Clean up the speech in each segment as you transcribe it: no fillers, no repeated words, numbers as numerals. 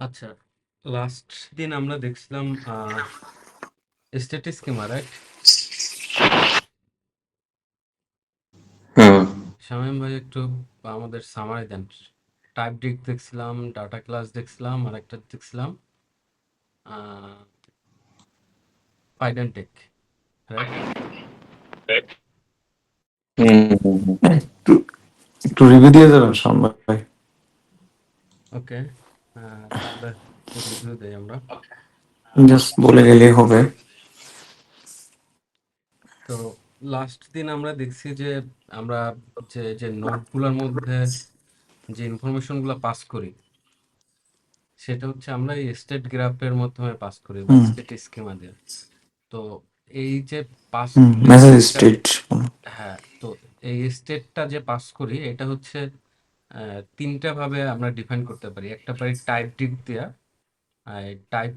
আচ্ছা, লাস্ট দিন আমরা দেখছিলাম স্ট্যাটিস স্কিমা, রাইট? হুম শামীম ভাই একটু আমাদের সামারি দেন। টাইপ ডিক দেখছিলাম, ডাটা ক্লাস দেখছিলাম, আর একটা দেখছিলাম পাইডেন্টিক, রাইট? হুম হুম, হুম। একটু একটু রিভিউ দিয়ে যাবেন শাওন ভাই। ওকে, তাহলে রিভিউ দেই আমরা। জাস্ট বলে গেলেই হবে। তো লাস্ট দিন আমরা দেখছি যে আমরা যে যে নোটগুলোর মধ্যে যে ইনফরমেশনগুলো পাস করি, সেটা হচ্ছে আমরা এই স্টেট গ্রাফের মাধ্যমে পাস করি বা হুম স্টেট স্কিমা দিয়ে। তো এই যে পাস হুম, করি মেসেজ এইটা, স্টেট। হ্যাঁ, তো এই স্টেটটা যে পাস করি এটা হচ্ছে তিনটা ভাবে আমরা ডিফাইন করতে পারি। একটা পারি টাইপ ডিক দিয়া, টাইপ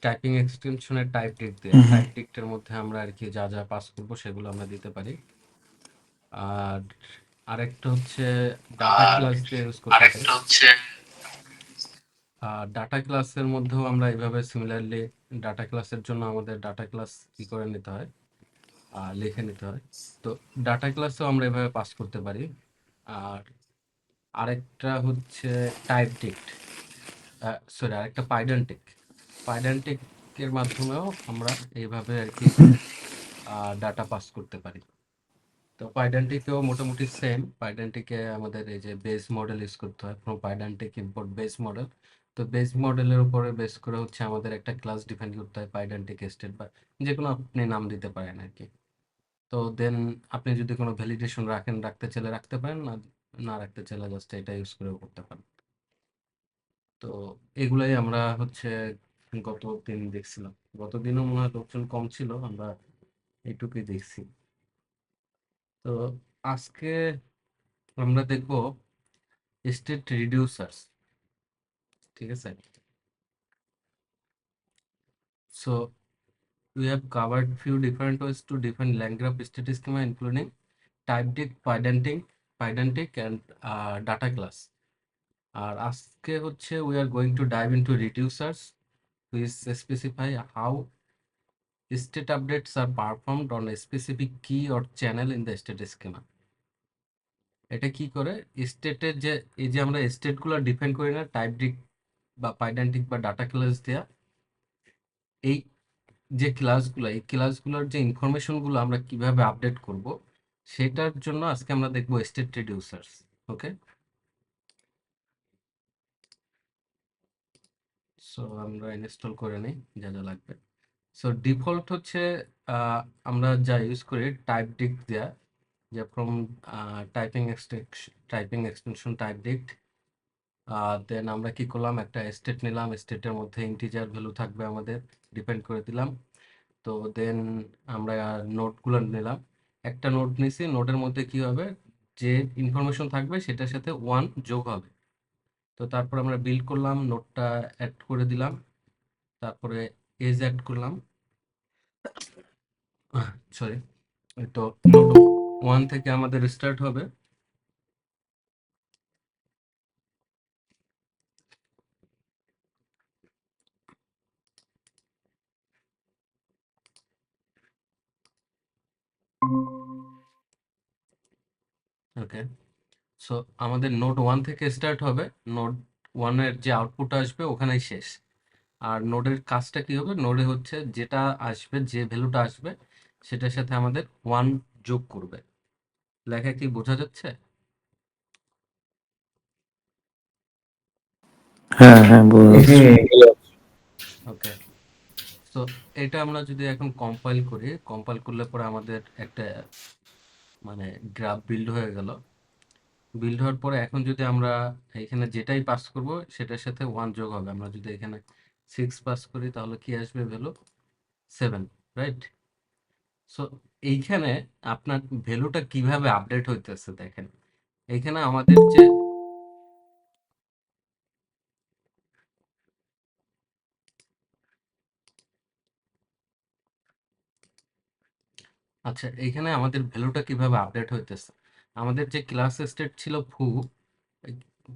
টাইপিং এক্সটেনশনের টাইপ ডিক দিয়া। হুম হুম টাইপ ডিকটার মধ্যে আমরা আর কি যা যা পাস করবো সেগুলো আমরা দিতে পারি। আর আরেকটা হচ্ছে ডাটা ক্লাস দিয়ে ইউজ করতে পারি। আর ডাটা ক্লাসের মধ্যেও আমরা এইভাবে সিমিলারলি ডাটা ক্লাসের জন্য আমাদের ডাটা ক্লাস কি করে নিতে হয়, লিখে নিতে হয়। তো ডাটা ক্লাসেও আমরা এভাবে পাস করতে পারি। আর আরেকটা হচ্ছে টাইপ ডিক্ট, সরি, আরেকটা পাইডেন্টিক। পাইডেন্টিকের মাধ্যমেও আমরা এইভাবে আর কি ডাটা পাস করতে পারি। তো পাইডেন্টিকেও মোটামুটি সেম। পাইডেন্টিকে আমাদের এই যে বেস মডেল ইউজ করতে হয়, ফ্রম পাইডেন্টিক ইম্পোর্ট বেস মডেল। তো বেস মডেলের উপরে বেস করে হচ্ছে আমাদের একটা ক্লাস ডিফাইন করতে হয়, পাইডেন্টিক স্টেট বা যে কোনো আপনি নাম দিতে পারেন আর কি। তো দেন আপনি যদি কোনো ভ্যালিডেশন রাখতে চাইলে রাখতে পারেন, না না রাখতে চাইলে জাস্ট এটা ইউজ করেও করতে পারেন। তো এগুলাই আমরা হচ্ছে গত দিন দেখছিলাম। গত দিনও মনে হয় লোকজন কম ছিল, আমরা এইটুকুই দেখছি। তো আজকে আমরা দেখবো স্টেট রিডিউসার্স, ঠিক আছে? So we have covered few different ways to define LangGraph state schema, including typedict, pydantic and data class. আর আজকে হচ্ছে we are going to dive into reducers, which specify how state updates are performed on a specific key or channel in the state schema. এটা কি করে, স্টেটের যে এই যে আমরা স্টেটগুলো ডিফাইন করি না টাইপডিক বা পাইডেন্টিক বা ডাটা ক্লাস দেয়া, এই যে ক্লাসগুলো, এই ক্লাসগুলোর যে ইনফরমেশনগুলো আমরা কিভাবে আপডেট করব, সেটার জন্য আজকে আমরা দেখব স্টেট রিডিউসার্স। ওকে, সো আমরা ইনস্টল করে নিই যা যা লাগবে। সো ডিফল্ট হচ্ছে আমরা যা ইউজ করি টাইপ ডিক দেয়া, যে ফ্রম টাইপিং এক্সটেনশন টাইপ ডিক। দেন আমরা কি করলাম, একটা স্টেট নিলাম, স্টেটের মধ্যে ইন্টিজার ভ্যালু থাকবে আমাদের, ডিপেন্ড করে দিলাম। তো দেন আমরা নোটগুলো নিলাম, একটা নোট নিছি, নোটের মধ্যে কি হবে, যে ইনফরমেশন থাকবে সেটার সাথে ওয়ান যোগ হবে। তো তারপর আমরা বিল্ড করলাম, নোটটা অ্যাড করে দিলাম, তারপরে এজ অ্যাড করলাম, সরি। তো নোট ওয়ান থেকে আমাদের স্টার্ট হবে। ওকে, সো আমাদের নোট ওয়ান থেকে স্টার্ট হবে, নোট ওয়ানের যে আউটপুট আসবে ওখানেই শেষ। আর নোডের কাজটা কি হবে, নোডে হচ্ছে যেটা আসবে, যে ভ্যালুটা আসবে সেটার সাথে আমাদের ওয়ান যোগ করবে। লেখা কি বোঝা যাচ্ছে? হ্যাঁ হ্যাঁ, বোঝা যাচ্ছে। ওকে, সো এটা আমরা যদি এখন কম্পাইল করি, কম্পাইল করলে পরে আমাদের একটা মানে গ্রাফ বিল্ড হয়ে গেল। বিল্ড হওয়ার পরে এখন যদি আমরা এখানে যেটাই পাস করব সেটার সাথে ওয়ান যোগ হবে। আমরা যদি এখানে 6 পাস করি তাহলে কি আসবে ভ্যালু, 7, রাইট? সো এইখানে আপনার ভ্যালুটা কিভাবে আপডেট হইতেছে দেখেন। এইখানে আমাদের যে, আচ্ছা, এইখানে আমাদের ভ্যালুটা কিভাবে আপডেট হইতেছে, আমাদের যে ক্লাস স্টেট ছিল ফু,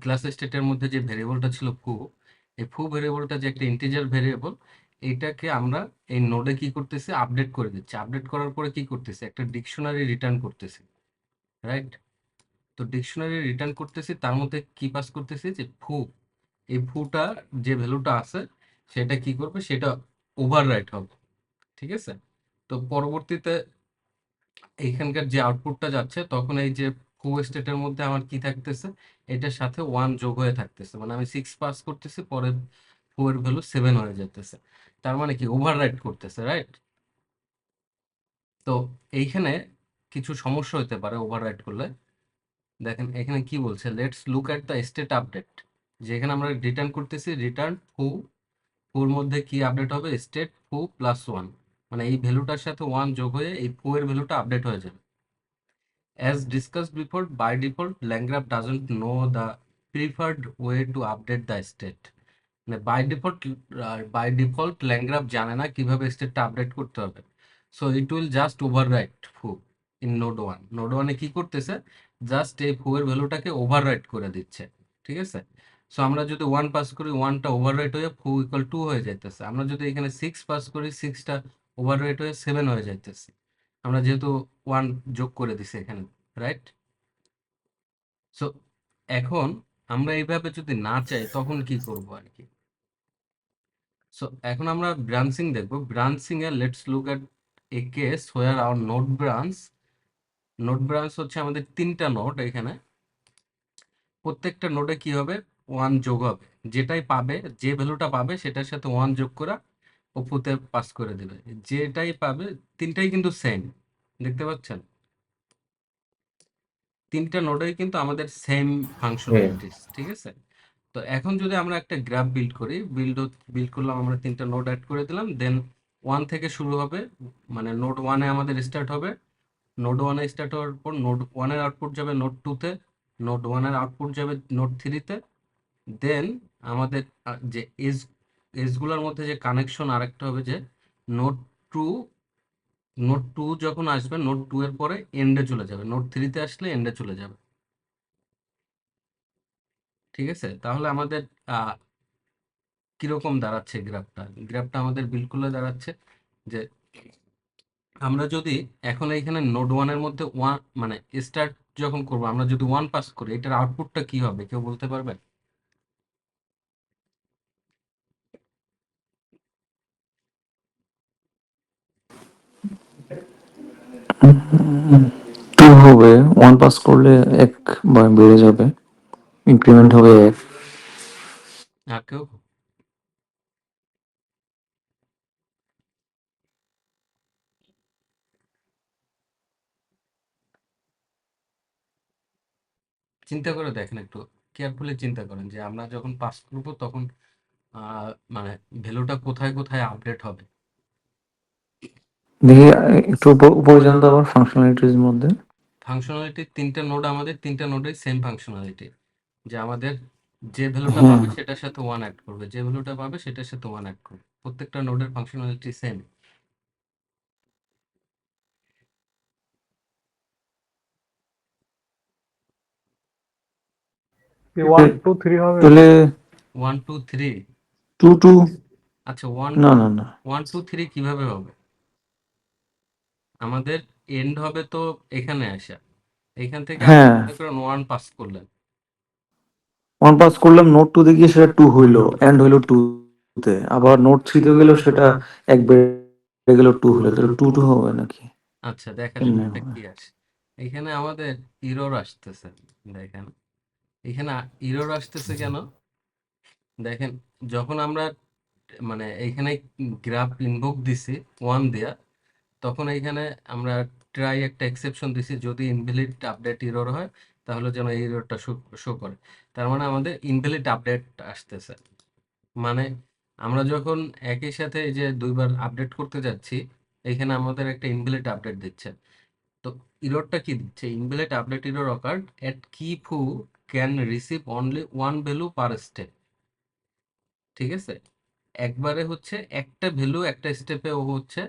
ক্লাস স্টেটের মধ্যে যে ভেরিয়েবলটা ছিল ফু, এই ফু ভেরিয়েবলটা যে একটা ইন্টিজার ভেরিয়েবল, এইটাকে আমরা এই নোডে কি করতেছি, আপডেট করে দিচ্ছি। আপডেট করার পরে কি করতেছি, একটা ডিকশনারি রিটার্ন করতেছি, রাইট? তো ডিকশনারি রিটার্ন করতেছি, তার মধ্যে কি পাস করতেছি, যে ফু, এই ফুটা যে ভ্যালুটা আছে সেটা কি করবে, সেটা ওভাররাইট হবে, ঠিক আছে? তো পরবর্তীতে এইখানকার যে আউটপুটটা যাচ্ছে, তখন এই যে ফু স্টেটের মধ্যে আমার কি থাকতেছে, এটার সাথে 1 যোগ হয়ে থাকতেছে। মানে আমি 6 পাস করতেছি, পরে ফু এর ভ্যালু 7 হয়ে যেতেছে। তার মানে কি, ওভাররাইট করতেছে, রাইট? তো এইখানে কিছু সমস্যা হতে পারে ওভাররাইট করলে। দেখেন এখানে কি বলছে, let's look at the state update. যেখানে আমরা রিটার্ন করতেছি রিটার্ন ফু, ফুর মধ্যে কি আপডেট হবে, স্টেট ফু প্লাস 1। মানে এই ভ্যালুটার সাথে 1 যোগ হয়ে এই ফু এর ভ্যালুটা আপডেট হয়ে যাবে। As discussed before, by default, LangGraph doesn't know the preferred way to update the state. মানে বাই ডিফল্ট ল্যাংগ্রাফ জানে না কিভাবে স্টেটটা আপডেট করতে হবে। So it will just overwrite ফু ইন নোড 1। নোড 1-এ কি করতেছে, জাস্ট এই ফু এর ভ্যালুটাকে ওভাররাইট করে দিচ্ছে, ঠিক আছে? সো আমরা যদি 1 পাস করি, 1টা ওভাররাইট হয়ে ফু ইকুয়াল 2 হয়ে যাইতেছে। আমরা যদি এখানে 6 পাস করি, 6টা ওভাররাইট হয়ে 7 হয়ে যাইতেছে। আমরা যেহেতু 1 যোগ করে দিছি এখানে, রাইট? সো এখন আমরা এইভাবে যদি না চাই তখন কি করব আর কি। সো এখন আমরা ব্রাঞ্চিং দেখব। ব্রাঞ্চিং এ let's look at a case where our node branch হচ্ছে আমাদের 3টা নোড। এখানে প্রত্যেকটা নোডে কি হবে, 1 যোগ হবে। যেটাই পাবে, যে ভ্যালুটা পাবে সেটার সাথে 1 যোগ করা অপুতে পাস করে দেবে। যেটাই পাবে, তিনটাই কিন্তু সেম, দেখতে পাচ্ছেন? 3টা নোডেই কিন্তু আমাদের সেম হ্যাঁ। ফাংশনালিটিস, ঠিক আছে? তো এখন যদি আমরা একটা গ্রাফ বিল্ড করি, বিল্ড করলাম, আমরা 3টা নোড অ্যাড করে দিলাম, দেন 1 থেকে শুরু হবে। মানে নোড 1-এ আমাদের স্টার্ট হবে, নোড 1-এ স্টার্ট হওয়ার পর নোড 1-এর আউটপুট যাবে নোড 2-তে, নোড 1-এর আউটপুট যাবে নোড 3-তে। দেন আমাদের যে এজগুলোর মধ্যে যে কানেকশন আরেকটা হবে, যে নোড টু নোড 2 যখন আসবে, নোড 2 এর পরে এন্ডে চলে যাবে, নোড 3-তে আসলে এন্ডে চলে যাবে, ঠিক আছে? তাহলে আমাদের আহ কিরকম দাঁড়াচ্ছে গ্রাফটা, গ্রাফটা আমাদের বিলকুলে দাঁড়াচ্ছে যে আমরা যদি এখন এইখানে নোড 1-এর মধ্যে 1 মানে স্টার্ট যখন করবো, আমরা যদি 1 পাস করি, এটার আউটপুটটা কি হবে কেউ বলতে পারবে? টু হবে, ওয়ান পাস করলে এক বেড়ে যাবে, ইনক্রিমেন্ট হবে এক। আর কেউ? চিন্তা করে দেখেন, একটু কেয়ারফুলি চিন্তা করেন, যে আমরা যখন পাস করবো তখন আহ মানে ভ্যালুটা কোথায় কোথায় আপডেট হবে। দেখি একটু উপরে যান তো আবার ফাংশনালিটির মধ্যে। ফাংশনালিটি 3টা নোড, আমাদের 3টা নোডে সেম ফাংশনালিটি, যে আমাদের যে ভ্যালুটা হ্যাঁ, পাবে সেটার সাথে 1 অ্যাড করবে, যে ভ্যালুটা পাবে সেটার সাথে 1 অ্যাড করবে। প্রত্যেকটা নোডের ফাংশনালিটি সেম। কি 1 2 3 হবে? তাহলে 1 2 3? টু টু, আচ্ছা, ওয়ান না না না, 1 2 3 কিভাবে হবে? আমাদের এন্ড হবে তো এখানে আসা, এখান থেকে আপনি হ্যাঁ, মনে করেন 1 পাস করলেন। ওয়ান পাস করলাম, নোট টু তে গিয়ে সেটা টু হইলো, এন্ড হইলো টু তে, আবার নোট থ্রি তে গেলেও সেটা এক বেড়ে গেল টু হলো, তাহলে টু টু হবে নাকি? আচ্ছা, দেখা যাক কেমনে এটা হবে? কি আসে। এখানে আমাদের ইরর আসতেছে, দেখেন এখানে ইরর আসতেছে কেন, দেখেন যখন আমরা মানে এইখানে গ্রাফ ইনভোক দিছি 1 দেয়া, তখন এইখানে আমরা ট্রাই একটা এক্সেপশন দিছি, যদি ইনভ্যালিড আপডেট ইরর হয় তাহলে যেন এই ইররটা শো করে। তার মানে আমাদের ইনভ্যালিড আপডেট আসতেছে। মানে আমরা যখন একই সাথে এই যে দুইবার আপডেট করতে যাচ্ছি, এখানে আমাদের একটা ইনভ্যালিড আপডেট দিচ্ছে। তো ইররটা কি দিচ্ছে, ইনভ্যালিড আপডেট ইরর অকার্ড এট কি ফু can receive only one value per step, ঠিক আছে? একবারে হচ্ছে একটা ভ্যালু একটা স্টেপে ও হচ্ছে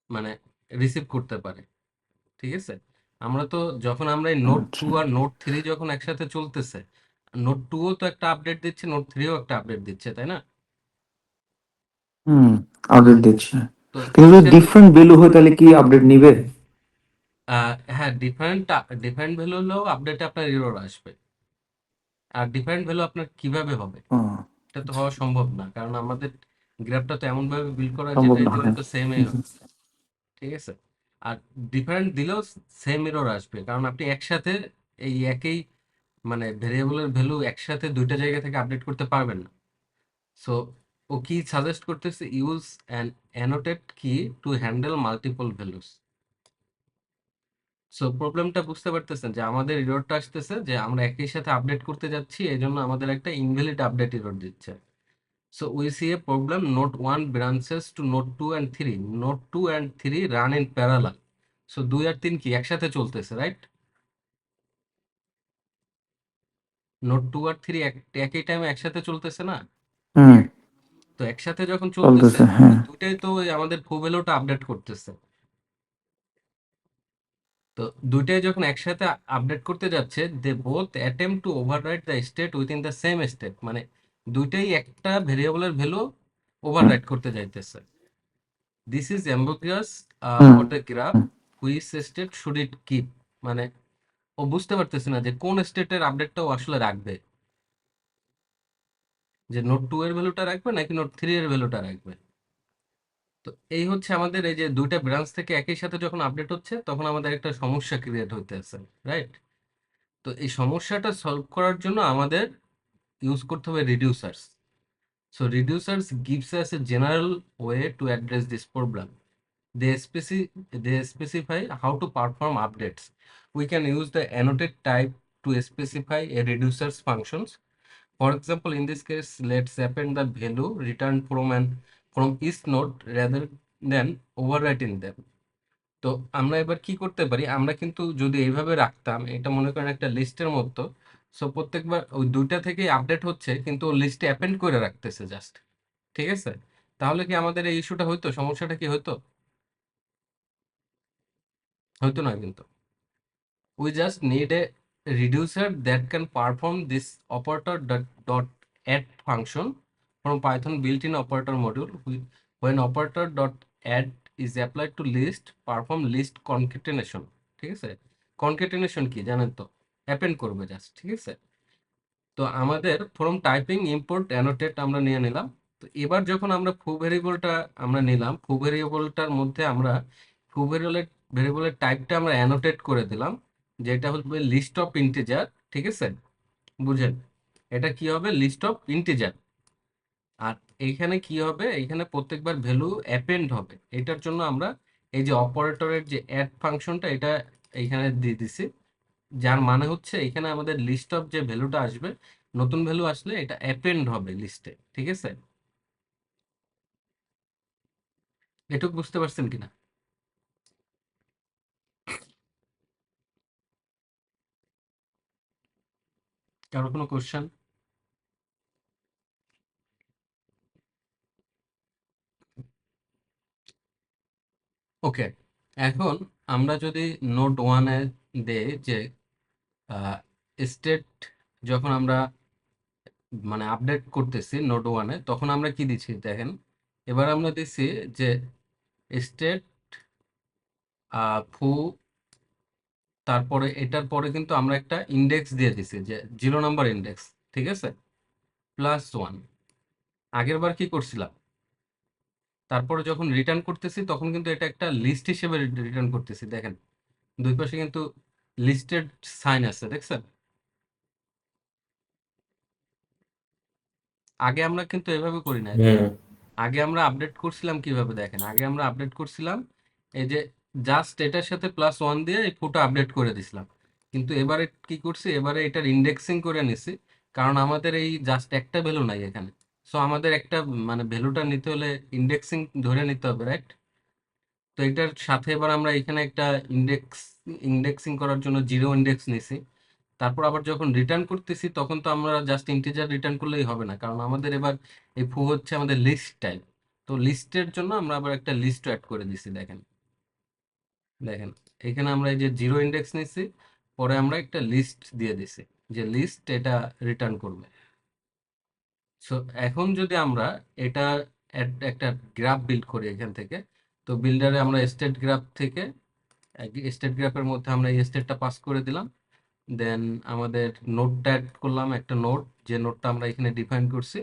মানে রিসিভ করতে পারে, ঠিক আছে? আমরা তো যখন আমরা এই নোড 2 আচ্ছা, আর নোড 3 যখন একসাথে চলতেছে, নোট 2ও তো একটা আপডেট দিচ্ছে, নোট 3ও একটা আপডেট দিচ্ছে, তাই না? হুম, আপডেট দিচ্ছে। তো কিন্তু যদি এটার ডিফারেন্ট ভ্যালু হয় তাহলে কি আপডেট নিবে? হ্যাঁ, ডিফারেন্ট ডিফারেন্ট ভ্যালু হলেও আপডেটে আপনার এরর আসবে। আর ডিফারেন্ট ভ্যালু আপনার কিভাবে হবে? ও, এটা তো আচ্ছা, হওয়া সম্ভব না, কারণ আমাদের গ্রাফটা তো এমন ভাবে বিল্ড করা যে সম্ভব এটা না, এগুলো হ্যাঁ। তো সেমই হবে, ঠিক আছে? আর ডিফারেন্ট দিলেও সেম এরর আসবে, কারণ আপনি একসাথে এই একই মানে ভেরিয়েবলের ভ্যালু একসাথে দুইটা জায়গা থেকে আপডেট করতে পারবেন না। সো ও কি সাজেস্ট করতেছে, ইউজ অ্যান অ্যানোটেড কি to handle multiple values. So প্রবলেমটা বুঝতে পারতেছেন যে আমাদের এররটা আসতেছে যে আমরা একই সাথে আপডেট করতে যাচ্ছি, এই জন্য আমাদের একটা ইনভ্যালিড আপডেট এরর দিচ্ছে। So we see a problem, node 1 branches to node 2 and 3. Node 2 and 3 run in parallel. So 2 আর 3 কি একসাথে চলতেছে, রাইট? নোড 2 আর 3 একই টাইমে একসাথে চলতেছে না? হুম, তো একসাথে যখন চলতেছে, চলতেছে, তো হ্যাঁ। দুইটাই তো ওই আমাদের ফু ভ্যালুটা আপডেট করতেছে। তো দুইটাই যখন একসাথে আপডেট করতে যাচ্ছে, they both attempt to overwrite the state within the same state, মানে দুইটাই একটা ভেরিয়েবলের ভ্যালু ওভাররাইট করতে যাইতেছে। This is ambiguous hmm, for the graph, which state should it keep, মানে ও বুঝতে পারতেছে না যে কোন স্টেটের আপডেটটা ও আসলে রাখবে, যে নোট 2 এর ভ্যালুটা রাখবে নাকি নোট 3 এর ভ্যালুটা রাখবে। তো এই হচ্ছে আমাদের এই যে দুইটা ব্রাঞ্চ থেকে একই সাথে যখন আপডেট হচ্ছে, তখন আমাদের একটা সমস্যা ক্রিয়েট হইতেছে, রাইট? তো এই সমস্যাটা সলভ করার জন্য আমাদের ইউজ করতে হবে রিডিউসার্স। So reducers gives us a general way to address this problem. They specify how to perform updates. We can use the annotate type to specify a reducers functions. For example, in this case, let's append the value returned from each node rather than overwriting them. তো আমরা এবার কি করতে পারি, আমরা কিন্তু যদি এইভাবে রাখতাম, এটা মনে করেন একটা লিস্টের মতো। সো প্রত্যেকবার ওই দুইটা থেকেই আপডেট হচ্ছে, কিন্তু ও লিস্টে অ্যাপেন্ড করে রাখতেছে জাস্ট, ঠিক আছে? তাহলে কি আমাদের এই ইস্যুটা হইতো, সমস্যাটা কি হইতো? হইতো না কিন্তু। We just need a reducer that can perform this operator dot add function from Python built-in operator module. When operator dot add is applied to list, perform list concatenation. ঠিক আছে? concatenation কি জানেন তো? append করবে just, ঠিক আছে? তো আমাদের ফ্রম টাইপিং ইম্পোর্ট অ্যানোটেট আমরা নিয়ে নিলাম। তো এবার যখন আমরা ফু ভেরিয়েবলটা আমরা নিলাম, ফু ভেরিয়েবলটার মধ্যে আমরা ফু ভেরিয়েবলের টাইপটা আমরা অ্যানোটেট করে দিলাম, যেটা হচ্ছে লিস্ট অফ ইন্টিজার, ঠিক আছে? বুঝেন, এটা কি হবে, লিস্ট অফ ইন্টিজার। আর এইখানে কি হবে, এইখানে প্রত্যেকবার ভ্যালু অ্যাপেন্ড হবে, এটার জন্য আমরা এই যে অপারেটরের যে অ্যাড ফাংশনটা, এটা এইখানে দিয়ে দিছি। যার মানে হচ্ছে এখানে আমাদের লিস্ট অফ যে ভ্যালুটা আসবে, নতুন ভ্যালু আসলে এটা অ্যাপেন্ড হবে লিস্টে, ঠিক আছে? এটুকু বুঝতে পারছেন কিনা? কারো কোনো কোশ্চেন? ওকে, এখন আমরা যদি নোট ওয়ানে দেই যে স্টেট, যখন আমরা মানে আপডেট করতেছি নোট ওয়ানে, তখন আমরা কি দিচ্ছি দেখেন। এবার আমরা দিচ্ছি যে স্টেট ফু, তারপরে এটার পরে কিন্তু আমরা একটা ইন্ডেক্স দিয়ে দিছি, যে 0 নাম্বার ইন্ডেক্স, ঠিক আছে, +1। আগের বার কি করছিলাম, তারপরে যখন রিটার্ন করতেছি তখন কিন্তু এটা একটা লিস্ট হিসেবে রিটার্ন করতেছি, দেখেন দুই পাশে কিন্তু লিস্টেড সাইন আছে, দেখছেন? আগে আমরা কিন্তু এভাবে করি না, হুম। আগে আমরা আপডেট করছিলাম কিভাবে দেখেন, আগে আমরা আপডেট করছিলাম এই যে জাস্ট এটার সাথে +1 দিয়ে এই ফটো আপডেট করে দিছিলাম। কিন্তু এবারে কি করছি, এবারে এটার ইন্ডেক্সিং করে নিছি, কারণ আমাদের এই জাস্ট একটা ভ্যালু নাই এখানে। সো আমাদের একটা মানে ভ্যালুটা নিতে হলে ইন্ডেক্সিং ধরে নিতে হবে, রাইট? তো এটার সাথে এবার আমরা এখানে একটা ইন্ডেক্সিং করার জন্য 0 ইন্ডেক্স নিছি। তারপর আবার যখন রিটার্ন করতেছি তখন তো আমরা জাস্ট ইন্টিজার রিটার্ন করলেই হবে না, কারণ আমাদের এবার এই ফু হচ্ছে আমাদের লিস্ট টাইপ। তো লিস্টের জন্য আমরা আবার একটা লিস্ট অ্যাড করে দিছি, দেখেন দেখেন এখানে আমরা এই যে 0 ইন্ডেক্স নিছি, পরে আমরা একটা লিস্ট দিয়ে দিছি, যে লিস্ট এটা রিটার্ন করবে। সো এখন যদি আমরা এটা একটা গ্রাফ বিল্ড করি এখান থেকে, তো বিল্ডারে আমরা স্টেট গ্রাফ থেকে স্টেট গ্রাফের মধ্যে আমরা এই স্টেটটা পাস করে দিলাম, দেন আমাদের নোডটা অ্যাড করলাম, একটা নোড, যে নোডটা আমরা এখানে ডিফাইন করছি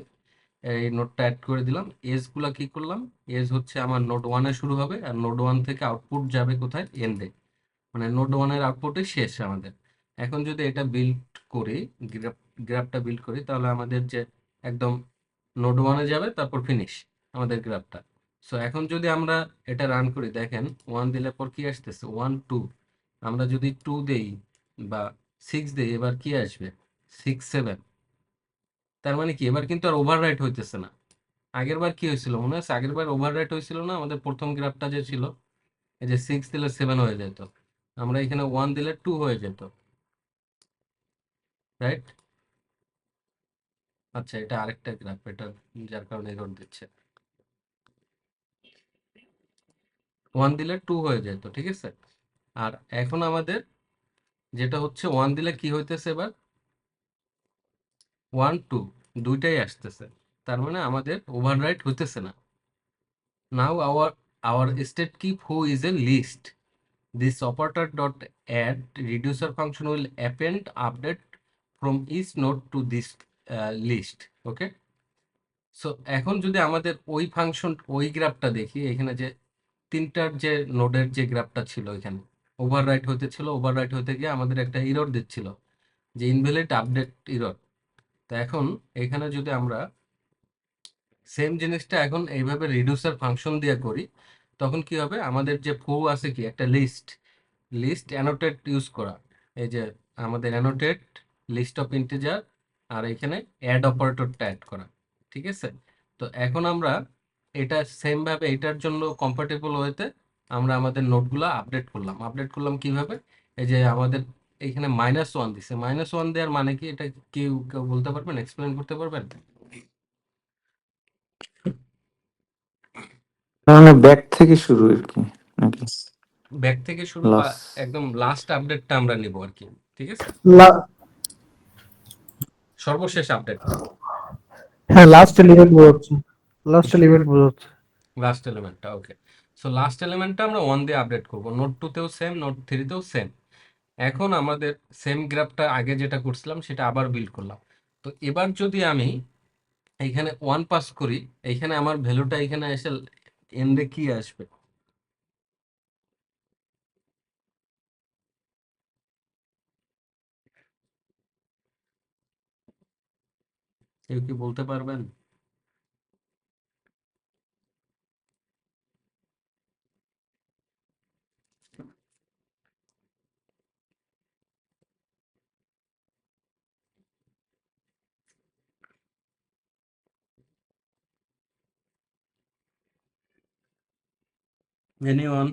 এই নোডটা অ্যাড করে দিলাম। এজগুলা কি করলাম, এজ হচ্ছে আমার নোড ওয়ানে শুরু হবে আর নোড ওয়ান থেকে আউটপুট যাবে কোথায়, এন্ডে, মানে নোড ওয়ানের আউটপুটে শেষ আমাদের। এখন যদি এটা বিল্ড করি, গ্রাফটা বিল্ড করি, তাহলে আমাদের যে একদম নোড ওয়ানে যাবে তারপর ফিনিশ আমাদের গ্রাফটা। সো এখন যদি আমরা এটা রান করি, দেখেন ওয়ান দিলে পর কি আসতেছে, 1 2। আমরা যদি 2 দেই বা 6 দেই, এবার কি আসবে, 6 7। তার মানে কি এবার কিন্তু আর ওভাররাইট হইতেছে না। আগের বার কি হয়েছিল মনে আছে, আগের বার ওভাররাইট হয়েছিল না আমাদের প্রথম গ্রাফটা যে ছিল, এই যে 6 দিলে 7 হয়ে যেত, আমরা এখানে 1 দিলে 2 হয়ে যেত, রাইট? আচ্ছা, এটা আরেকটা গ্রাফ, এটা যার কারণে এরর দিচ্ছে। 1 দিলে 2 হয়ে যেত, ঠিক আছে। আর এখন আমাদের যেটা হচ্ছে 1 দিলে কি হইতেছে এবার, 1 2 দুইটাই আসতেছে, তার মানে আমাদের ওভাররাইট হইতেছে না। নাও our state keep who is a list. This operator dot add reducer function will append update from each node to this list. Okay. So এখন যদি আমাদের ওই ফাংশন ওই গ্রাফটা দেখি, এখানে যে তিনটার যে নোডের যে গ্রাফটা ছিল, এখানে ওভাররাইট হতেছিল, ওভাররাইট হতে গিয়ে আমাদের একটা এরর দিচ্ছিল যে ইনভ্যালিড আপডেট এরর। তো এখন এখানে যদি আমরা সেম জিনিসটা এখন এইভাবে রিডিউসার ফাংশন দিয়ে করি, তখন কি হবে, আমাদের যে ফু আছে কি একটা লিস্ট, লিস্ট অ্যানোটেট ইউজ করা, এই যে আমাদের অ্যানোটেট লিস্ট অফ ইন্টিজার, আর এখানে অ্যাড অপারেটরটা অ্যাড করা, ঠিক আছে। তো এখন আমরা এটা সেম ভাবে এটার জন্য কম্পাটেবল ওয়েতে আমরা আমাদের নোটগুলো আপডেট করলাম কিভাবে, এই যে আমাদের এখানে -1 দিছে, -1 দেওয়ার মানে কি, এটা কেউ বলতে পারবেন, এক্সপ্লেন করতে পারবেন? মানে ব্যাক থেকে শুরু আর কি, নাকি ব্যাক থেকে শুরু বা লাস্ট? একদম লাস্ট আপডেটটা আমরা নিব আর কি, ঠিক আছে, লা- সর্বশেষ আপডেটটা। হ্যাঁ, লাস্ট এলিমেন্ট বোঝাচ্ছে। লাস্ট এলিমেন্ট বোঝাচ্ছে। লাস্ট এলিমেন্টটা, ওকে। সো লাস্ট এলিমেন্টটা আমরা 1 দিয়ে আপডেট করব, নোড 2 তেও সেম, নোড 3 তেও সেম। এখন আমাদের সেম গ্রাফটা আগে যেটা করছিলাম সেটা আবার বিল্ড করলাম। তো এবার যদি আমি এইখানে 1 পাস করি, এইখানে আমার ভ্যালুটা এখানে এসে এন্ডে কি আসবে, কেউ কি বলতে পারবেন? এনিওয়ান?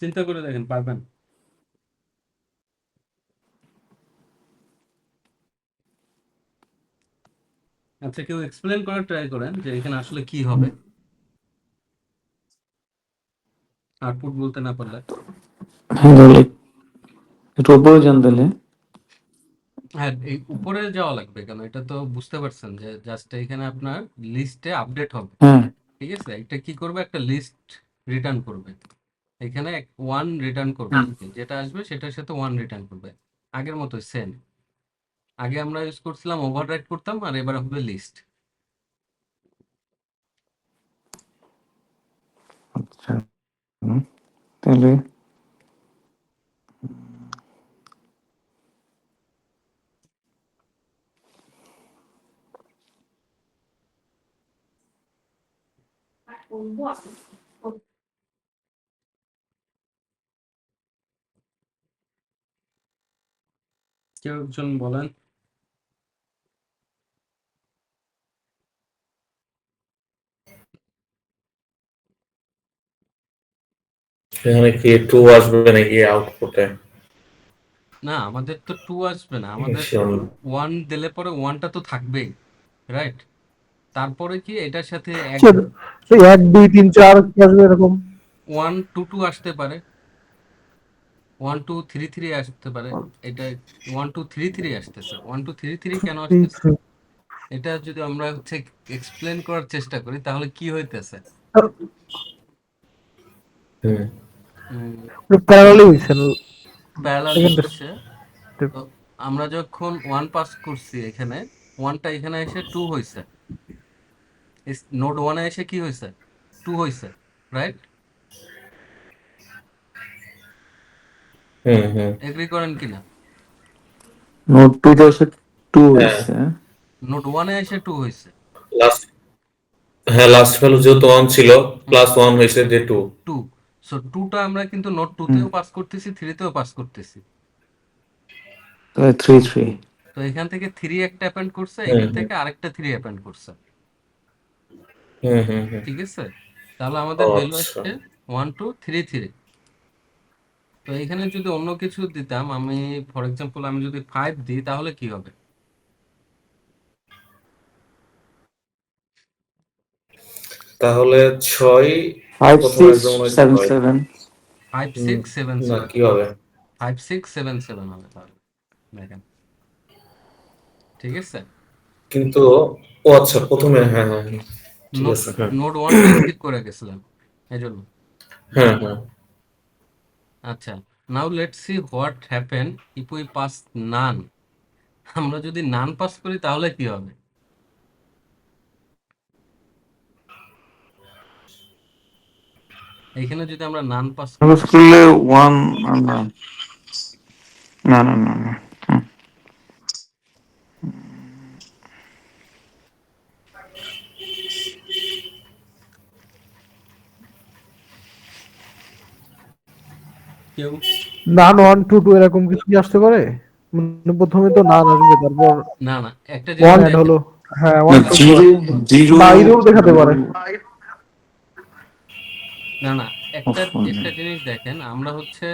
চিন্তা করে দেখেন, পারবেন? আচ্ছা, কেউ এক্সপ্লেন করার ট্রাই করেন যে এখানে আসলে কি হবে, আউটপুট বলতে না পারলে। হ্যাঁ, তাহলে একটু উপরে যান তাহলে। হ্যাঁ, এই উপরে যাওয়া লাগবে কেন, এটা তো বুঝতে পারছেন যে জাস্ট এখানে আপনার লিস্টে আপডেট হবে, হ্যাঁ, ঠিক আছে। এটা কি করবে, একটা লিস্ট রিটার্ন করবে, এখানে 1 রিটার্ন করবে হুম, আর কি, যেটা আসবে সেটার সাথে 1 রিটার্ন করবে, আগের মতো সেম। আগে আমরা ইউজ করছিলাম ওভাররাইট করতাম, আর এবার হবে লিস্ট। আচ্ছা। তাহলে কেউ একজন বলেন। সেখানে কি টু আসবে নাকি আউটপুটে? না, আমাদের তো 2 আসবে না, আমাদের শিওর না। 1 দিলে পরে 1টা তো থাকবেই, রাইট? তারপরে কি এটার সাথে এই 1 2 3 4 কি আসবে এরকম? 1 2 2 আসতে পারে, 1 2 3 3 আসতে পারে। এটা 1 2 3 3 আসতেছে। 1 2 3 3 কেন আসতেছে? এটা যদি আমরা হচ্ছে এক্সপ্লেন করার চেষ্টা করি তাহলে কি হইতেছে? হুম প্যারালালি হইছে প্যারালালি সেকেন্ড হচ্ছে। স্টেপ। তো আমরা যখন 1 পাস করছি এখানে, 1টা এখানে এসে 2 হইছে। নোড 1 এ এসে কি হইছে? 2 হইছে, রাইট? হুম হুম এগ্রি করেন কিনা? নোট 2 তে এসে 2 হ্যাঁ হইছে। নোড 1 এ এসে 2 হইছে। লাস্ট হ্যাঁ লাস্ট ভ্যালু যেহেতু 1 ছিল হুম, প্লাস 1 হয়েছে যে 2 2। সো 2টা আমরা কিন্তু নোড 2 হুম, তেও পাস করতেছি, 3 তেও পাস করতেছি। তাহলে 3 3। তো এখান থেকে 3 একটা অ্যাপেন্ড করছে, হুম এখান হুম থেকে আরেকটা 3 অ্যাপেন্ড করছে। হুম হুম হুম ঠিক আছে? তাহলে ও আমাদের ভ্যালু আচ্ছা আসছে 1 2 3 3। তো এখানে যদি অন্য কিছু দিতাম, আমি ফর এক্সাম্পল আমি যদি 5 দিই তাহলে কি হবে? তাহলে 6 5 প্রথমে 6 আসবে মনে হয় 7 6 7। 5 6 7 না 7। কি হবে 5 6 7 7 হবে তাহলে। দেখেন, ঠিক আছে? কিন্তু ও আচ্ছা প্রথমে হ্যাঁ হ্যাঁ হ্যাঁ ঠিক নোড আছে হ্যাঁ নোড 1টা স্কিপ করে গেছিলাম এজন্য। হ্যাঁ হ্যাঁ আচ্ছা, now let's see what happen if we pass none. আমরা যদি নান পাস করি তাহলে কি হবে? এইখানে যদি আমরা নান পাস করি, পাস করলে 1 না না না না না। হুম, কেউ নান 1 2 2 এরকম কিছু কি আসতে পারে? মানে প্রথমে তো নান আসবে, তারপর না না, একটা 1 জিনিস অ্যাড দেখেন। হলো। হ্যাঁ না 1 2 জিরো জিরো বাইরেও দেখাতে পারে। না না, একটা একটা জিনিস দেখেন, আমরা হচ্ছে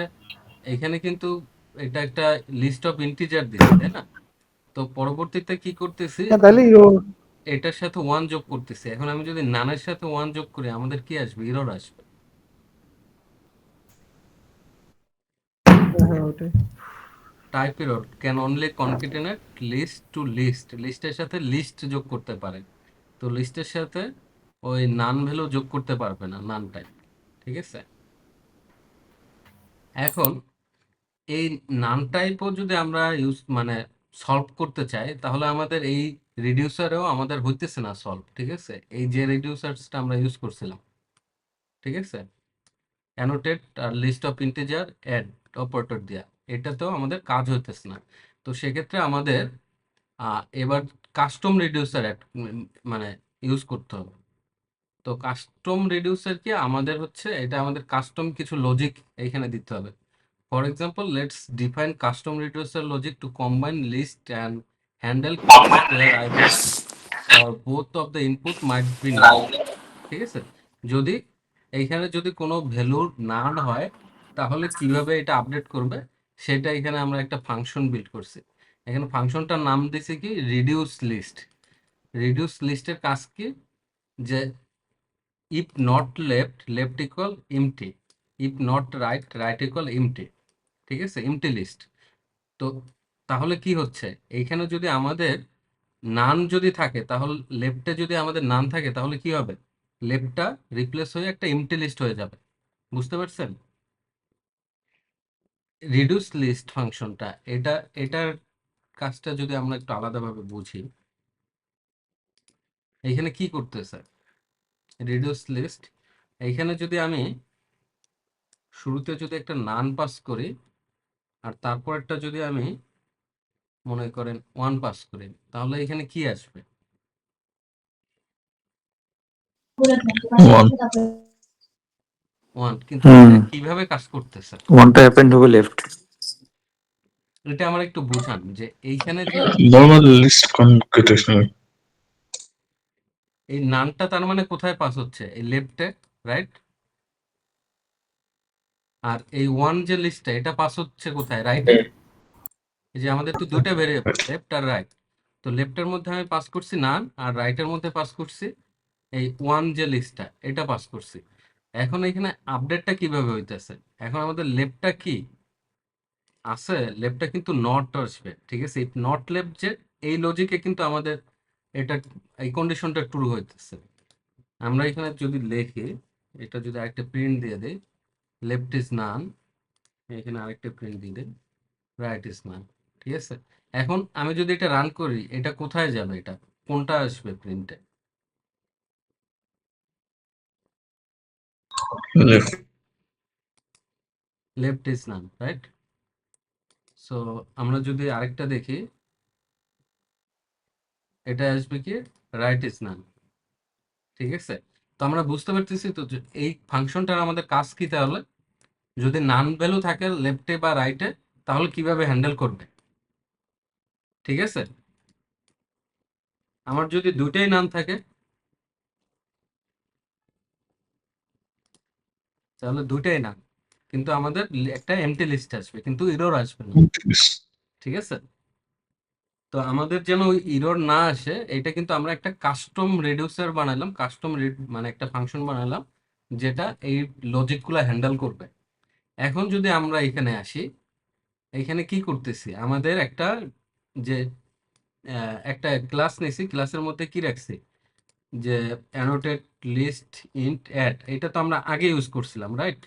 এখানে কিন্তু এটা একটা লিস্ট অফ ইন্টিজার দিছি, তাই না? তো পরবর্তীতে কি করতেছি, হ্যাঁ তাইলে এটার সাথে 1 যোগ করতেছি। এখন আমি যদি নানের সাথে 1 যোগ করি আমাদের কি আসবে? এরর আসবে। হ্যাঁ ওটাই। Type error can only concatenate list to list. লিস্টের সাথে লিস্ট যোগ করতে পারে, তো লিস্টের সাথে ওই নান ভ্যালু যোগ করতে পারবে না, নান টাইপ। ঠিক আছে? এখন এই নান টাইপও যদি আমরা ইউজ মানে সলভ করতে চাই তাহলে আমাদের এই রিডিউসারেও আমাদের হইতেছে না সলভ। ঠিক আছে? এই যে রিডিউসারসটা আমরা ইউজ করছিলাম, ঠিক আছে, অ্যানোটেট আর list of integer add operator দিয়া, এটাতেও আমাদের কাজ হইতেছে না। তো সেক্ষেত্রে আমাদের এবার কাস্টম রিডিউসার মানে ইউজ করতে হবে। তো কাস্টম রিডিউসার কি আমাদের হচ্ছে, এটা আমাদের কাস্টম কিছু লজিক এইখানে দিতে হবে। For example, let's define custom reducer logic to combine list and handle cases where either or both of the input might be null. ঠিক আছে? যদি এইখানে যদি কোনো ভ্যালু নাল হয় তাহলে কিভাবে এটা আপডেট করবে সেটা এখানে আমরা একটা ফাংশন বিল্ড করছি। এখানে ফাংশনটার নাম দিছি কি রিডিউস লিস্ট। রিডিউস লিস্টের কাজ কি, যে if not left left equal empty, if not right right equal empty. ঠিক আছে? Empty list. তো তাহলে কি হচ্ছে, এইখানে যদি আমাদের নান যদি থাকে তাহলে লেফটে যদি আমাদের নান থাকে তাহলে কি হবে, লেফটটা রিপ্লেস হয়ে একটা এমটি লিস্ট হয়ে যাবে। বুঝতে পারছেন? রিডিউস লিস্ট ফাংশনটা, এটার কাজটা যদি আমরা একটু আলাদাভাবে বুঝি, এইখানে কি করতেছে রিডিউস লিস্ট, এইখানে যদি আমি শুরুতে যদি একটা নান পাস করি আর তারপর একটা যদি আমি মনে করেন 1 পাস করি তাহলে এখানে কি আসবে? 1 1। কিন্তু হুম, এটা কিভাবে কাজ করতেছে 1টা অ্যাপেন্ড হবে লেফট। এটা আমার একটু বুঝান, যে এইখানে যে normal list computational এই নানটা তার মানে কোথায় পাস হচ্ছে? এই লেফটে, রাইট? আর এই 1 যে লিস্টটা এটা পাস হচ্ছে কোথায়? রাইটে। এই যে আমাদের তো দুটো ভেরিয়েবল, লেফট আর রাইট। তো লেফটের মধ্যে আমি পাস করছি নান, আর রাইটের মধ্যে পাস করছি এই ওয়ান যে লিস্টটা, এটা পাস করছি। এখন এখানে আপডেটটা কিভাবে হইতেছে, এখন আমাদের লেফটটা কি আছে, লেফটটা কিন্তু নট আসবে, ঠিক আছে? এই নট লেফট যে, এই লজিকে কিন্তু আমাদের এটা, এই কন্ডিশনটা ট্রু হইতেছে। আমরা এখানে যদি লিখি, এটা যদি আরেকটা প্রিন্ট দিয়ে দেই, লেফট ইজ নান, এখানে আরেকটা প্রিন্ট দিয়ে দেই, রাইট ইজ নান, ঠিক আছে? এখন আমি যদি এটা রান করি, এটা কোথায় যাবে, এটা কোনটা আসবে প্রিন্টে? left, left is none, right? So আমরা যদি আরেকটা দেখি, এটা আসবে কি, রাইট ইজ নান, ঠিক আছে? তো আমরা বুঝতে পারতেছি তো যে এই ফাংশনটার আমাদের কাজ কি তাহলে, যদি নান ভ্যালু থাকে লেফটে বা রাইটে, তাহলে কিভাবে হ্যান্ডেল করবে, ঠিক আছে? আমার যদি দুইটাই নান থাকে, তাহলে দুইটাই নান, কিন্তু আমাদের একটা এমটি লিস্ট আসবে, কিন্তু এরর আসবে না, this, ঠিক আছে? তো আমাদের যেন ওই এরর না আসে, এটা কিন্তু আমরা একটা কাস্টম রেডিউসার বানালাম, কাস্টম মানে একটা ফাংশন বানালাম, যেটা এই লজিকগুলো হ্যান্ডেল করবে। এখন যদি আমরা এখানে আসি, এখানে কি করতেছি, আমাদের একটা যে একটা ক্লাস নিছি, ক্লাসের মধ্যে কি রাখছি, যে অ্যানোটেট লিস্ট ইন্ট অ্যাড, এটা তো আমরা আগে ইউজ করছিলাম, রাইট?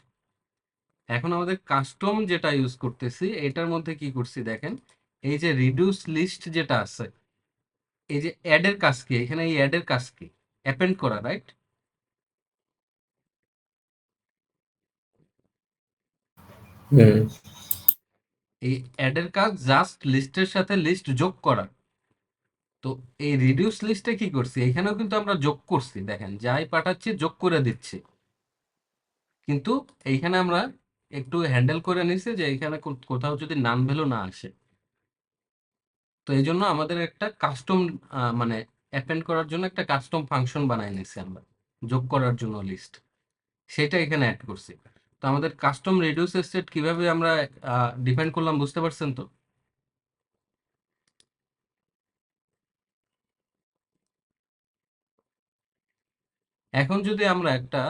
এখন আমাদের কাস্টম যেটা ইউজ করতেছি, এটার মধ্যে কি করছি দেখেন, এই যে রিডিউস লিস্ট যেটা আছে, এই যে অ্যাড এর কাজ কি, এখানে এই অ্যাড এর কাজ কি, অ্যাপেন্ড করা, রাইট? হুম এই অ্যাড এর কাজ জাস্ট লিস্টের সাথে লিস্ট যোগ করা। তো এই রিডিউস লিস্টে কি করছি, এখানেও কিন্তু আমরা যোগ করছি, দেখেন যাই পাঠাচ্ছি যোগ করে দিচ্ছি, কিন্তু এইখানে আমরা একটু হ্যান্ডেল করে নিছি যে এখানে কোথাও যদি নাম ভ্যালু না আসে। তো এই জন্য আমাদের একটা কাস্টম, মানে অ্যাপেন্ড করার জন্য একটা কাস্টম ফাংশন বানাই নিছি আমরা, যোগ করার জন্য লিস্ট, সেটা এখানে অ্যাড করছি। তো আমাদের কাস্টম রিডিউস স্টেট কিভাবে আমরা ডিফাইন করলাম, বুঝতে পারছেন তো? এখন যদি আমরা একটা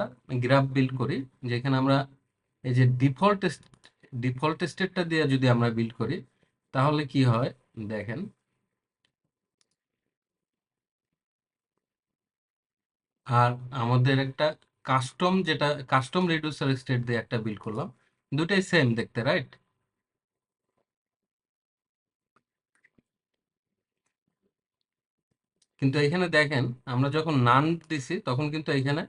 গ্রাফ বিল্ড করি, যেখানে আমরা এই যে ডিফল্ট স্টেটটা দিয়ে যদি আমরা বিল্ড করি, তাহলে কি হয় দেখেন, আর আমাদের একটা কাস্টম, যেটা কাস্টম রিডিউসার স্টেট দিয়ে একটা বিল্ড করলাম, দুটাই সেম দেখতে, রাইট? কিন্তু এখানে দেখেন, আমরা যখন নান দিছি, তখন কিন্তু এখানে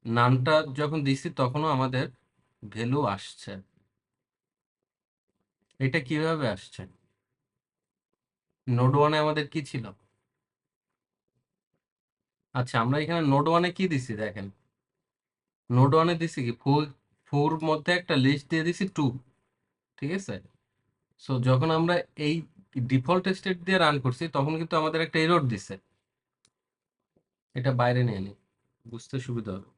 নানটা যখন দিছি, তখনও আমাদের ভ্যালু আসছে। এটা কিভাবে আসছে, নোড ওয়ানে আমাদের কি ছিল? আচ্ছা, আমরা এখানে নোড ওয়ানে কি দিছি দেখেন, নোড ওয়ানে দিছি কি, ফোর মধ্যে একটা লিস্ট দিয়ে দিছি 2, ঠিক আছে? সো যখন আমরা এই ডিফল্ট স্টেট দিয়ে রান করছি, তখন কিন্তু আমাদের একটা এরর দিছে, এটা বাইরে নিয়ে নি, বুঝতে সুবিধা হবে।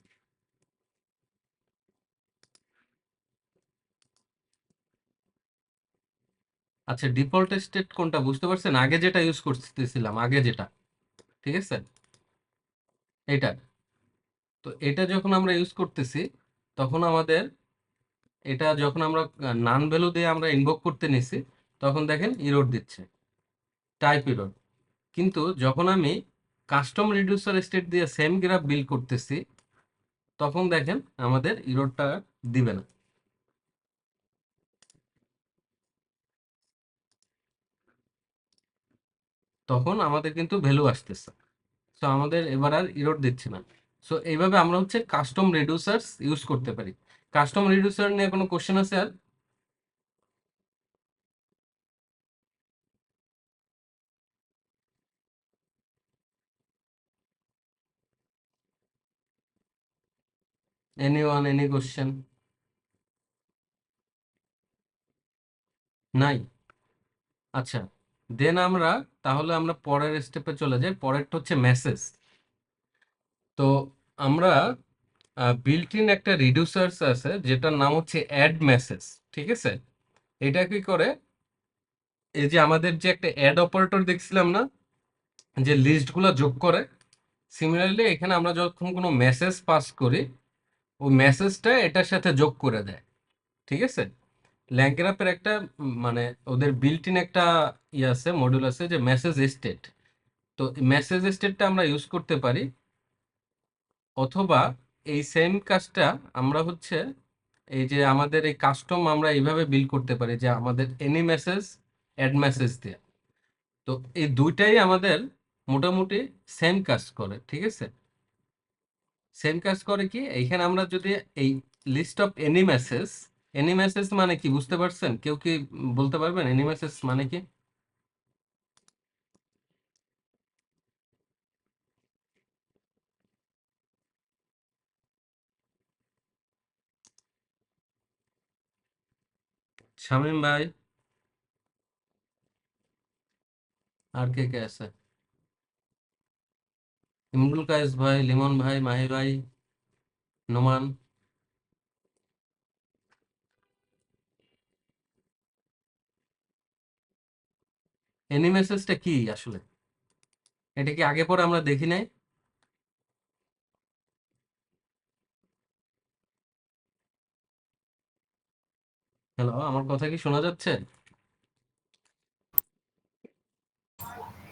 আচ্ছা, ডিফল্ট স্টেট কোনটা বুঝতে পারছেন, আগে যেটা ইউজ করতেছিলাম, আগে যেটা, ঠিক আছে, এটা। তো এটা যখন আমরা ইউজ করতেছি, তখন আমাদের এটা যখন আমরা নান ভ্যালু দিয়ে আমরা ইনভোক করতে নিছি, তখন দেখেন এরর দিচ্ছে, টাইপ এরর। কিন্তু যখন আমি কাস্টম রিডিউসার স্টেট দিয়ে সেম গ্রাফ বিল্ড করতেছি, তখন দেখেন আমাদের এররটা দিবে না, তখন আমাদের কিন্তু ভ্যালু আসতেছে। সো আমাদের এবার আর এরর দিচ্ছে না। সো এইভাবে আমরা হচ্ছে কাস্টম রিডিউসার্স ইউজ করতে পারি। কাস্টম রিডিউসার নিয়ে কোনো কোশ্চেন আছে আর? Anyone, any question? নাই? আচ্ছা, দেন আমরা তাহলে আমরা পরের স্টেপে চলে যাই, পরেরটা হচ্ছে মেসেজ। তো আমরা বিল্ট ইন একটা রিডিউসার্স আছে, যেটার নাম হচ্ছে অ্যাড মেসেজ, ঠিক আছে? এটা কি করে, এই যে আমাদের যে একটা অ্যাড অপারেটর দেখছিলাম না, যে লিস্টগুলো যোগ করে, সিমিলারলি এখানে আমরা যখন কোনো মেসেজ পাস করি, ওই মেসেজটা এটার সাথে যোগ করে দেয়। ঠিক আছে, ল্যাংগ্রাফের একটা মানে ওদের বিল্ট ইন একটা ইয়ে আছে, মডিউল আছে, যে মেসেজ স্টেট। তো মেসেজ স্টেটটা আমরা ইউজ করতে পারি, অথবা এই সেম কাজটা আমরা হচ্ছে এই যে আমাদের এই কাস্টম আমরা এইভাবে বিল্ড করতে পারি, যে আমাদের এনি মেসেজ অ্যাড মেসেজ দিয়ে। তো এই দুইটাই আমাদের মোটামুটি সেম কাজ করে। ঠিক আছে, সেম কাজ করে কি, এইখানে আমরা যদি এই লিস্ট অফ এনি মেসেজ মানে কি বুঝতে পারছেন? কেউ কি বলতে পারবেন এনি মেসেজ মানে কি? শামীম ভাই, আর কে কে আছে? ইমরুল কায়েস ভাই, লিমন ভাই, মাহি ভাই, নোমান। এনি মেসেজটা কি আসলে? এটা কি আগে পরে আমরা দেখি নাই? হ্যালো, আমার কথা কি শোনা যাচ্ছে?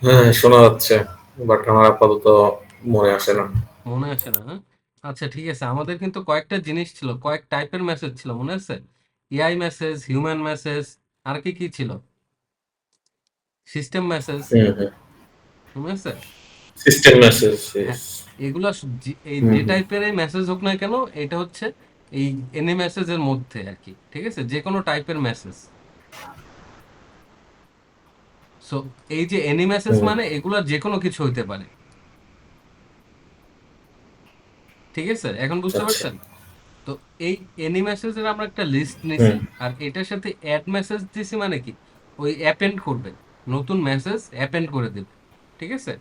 হ্যাঁ, শোনা যাচ্ছে, বাট আমার আপাতত মনে আসে না। মনে আসে না, হ্যাঁ? আচ্ছা ঠিক আছে, আমাদের কিন্তু কয়েকটা জিনিস ছিল, কয়েক টাইপের মেসেজ ছিল, মনে আছে? এআই মেসেজ, হিউম্যান মেসেজ, আর কি কি ছিল? সিস্টেম মেসেজ, হুম হুম। মনে আছে? System message. হ্যাঁ, এগুলা এই হুম যে হুম। টাইপের এই মেসেজ হোক না কেন, এটা হচ্ছে এই এনি মেসেজের মধ্যে আর কি। ঠিক আছে, যে কোনো টাইপের মেসেজ। সো এই যে এনি মেসেজ হুম। মানে এগুলা যে কোনো কিছু হইতে পারে। ঠিক আছে, এখন বুঝতে আচ্ছা। পারছেন? তো এই এনি মেসেজের আমরা একটা লিস্ট নিছি, হুম আর এটার সাথে অ্যাড মেসেজ দিছি, মানে কি ওই অ্যাপেন্ড করবে, নতুন মেসেজ অ্যাপেন্ড করে দেবে। ঠিক আছে,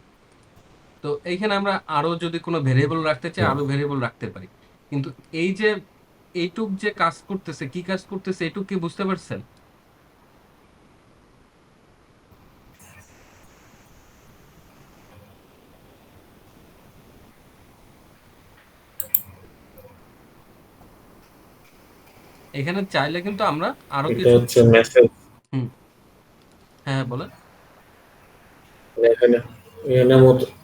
তো এইখানে আমরা আরো যদি কোনো ভেরিয়েবল রাখতে চাই, হুম। আরো ভেরিয়েবল রাখতে পারি। কিন্তু এই যে এইটুক যে কাজ করতেছে, কি কাজ করতেছে, এইটুক কি বুঝতে পারছেন? এখানে চাইলে কিন্তু আমরা আরো এটা কিছু। হচ্ছে মেসেজ। হুম, হ্যাঁ বলেন। এখানে এখানে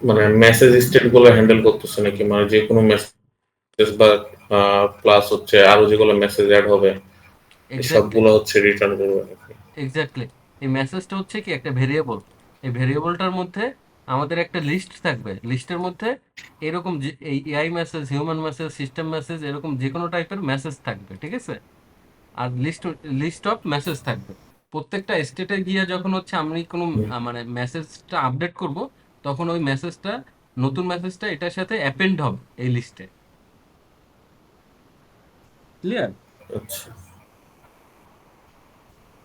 মানে মেসেজ স্টেট গুলো হ্যান্ডেল করতেছে নাকি, মানে যে কোনো মেসেজ বা প্লাস হচ্ছে আরো যেগুলো মেসেজ অ্যাড হবে এই এক্স্যাক্টলি, সবগুলো হচ্ছে রিটার্ন করবে নাকি? এক্স্যাক্টলি। এই মেসেজটা হচ্ছে কি একটা ভেরিয়েবল। এই ভেরিয়েবলটার মধ্যে আমাদের একটা লিস্ট থাকবে, লিস্টের মধ্যে এরকম এই AI message, human message, system message, এরকম যে কোনো টাইপের মেসেজ থাকবে। ঠিক আছে, আর লিস্ট অফ মেসেজ থাকবে। প্রত্যেকটা স্টেটে গিয়ে যখন হচ্ছে আমি কোনো হুম। মানে মেসেজটা আপডেট করব, তখন ওই মেসেজটা, নতুন মেসেজটা এটার সাথে অ্যাপেন্ড হবে এই লিস্টে। ক্লিয়ার? আচ্ছা।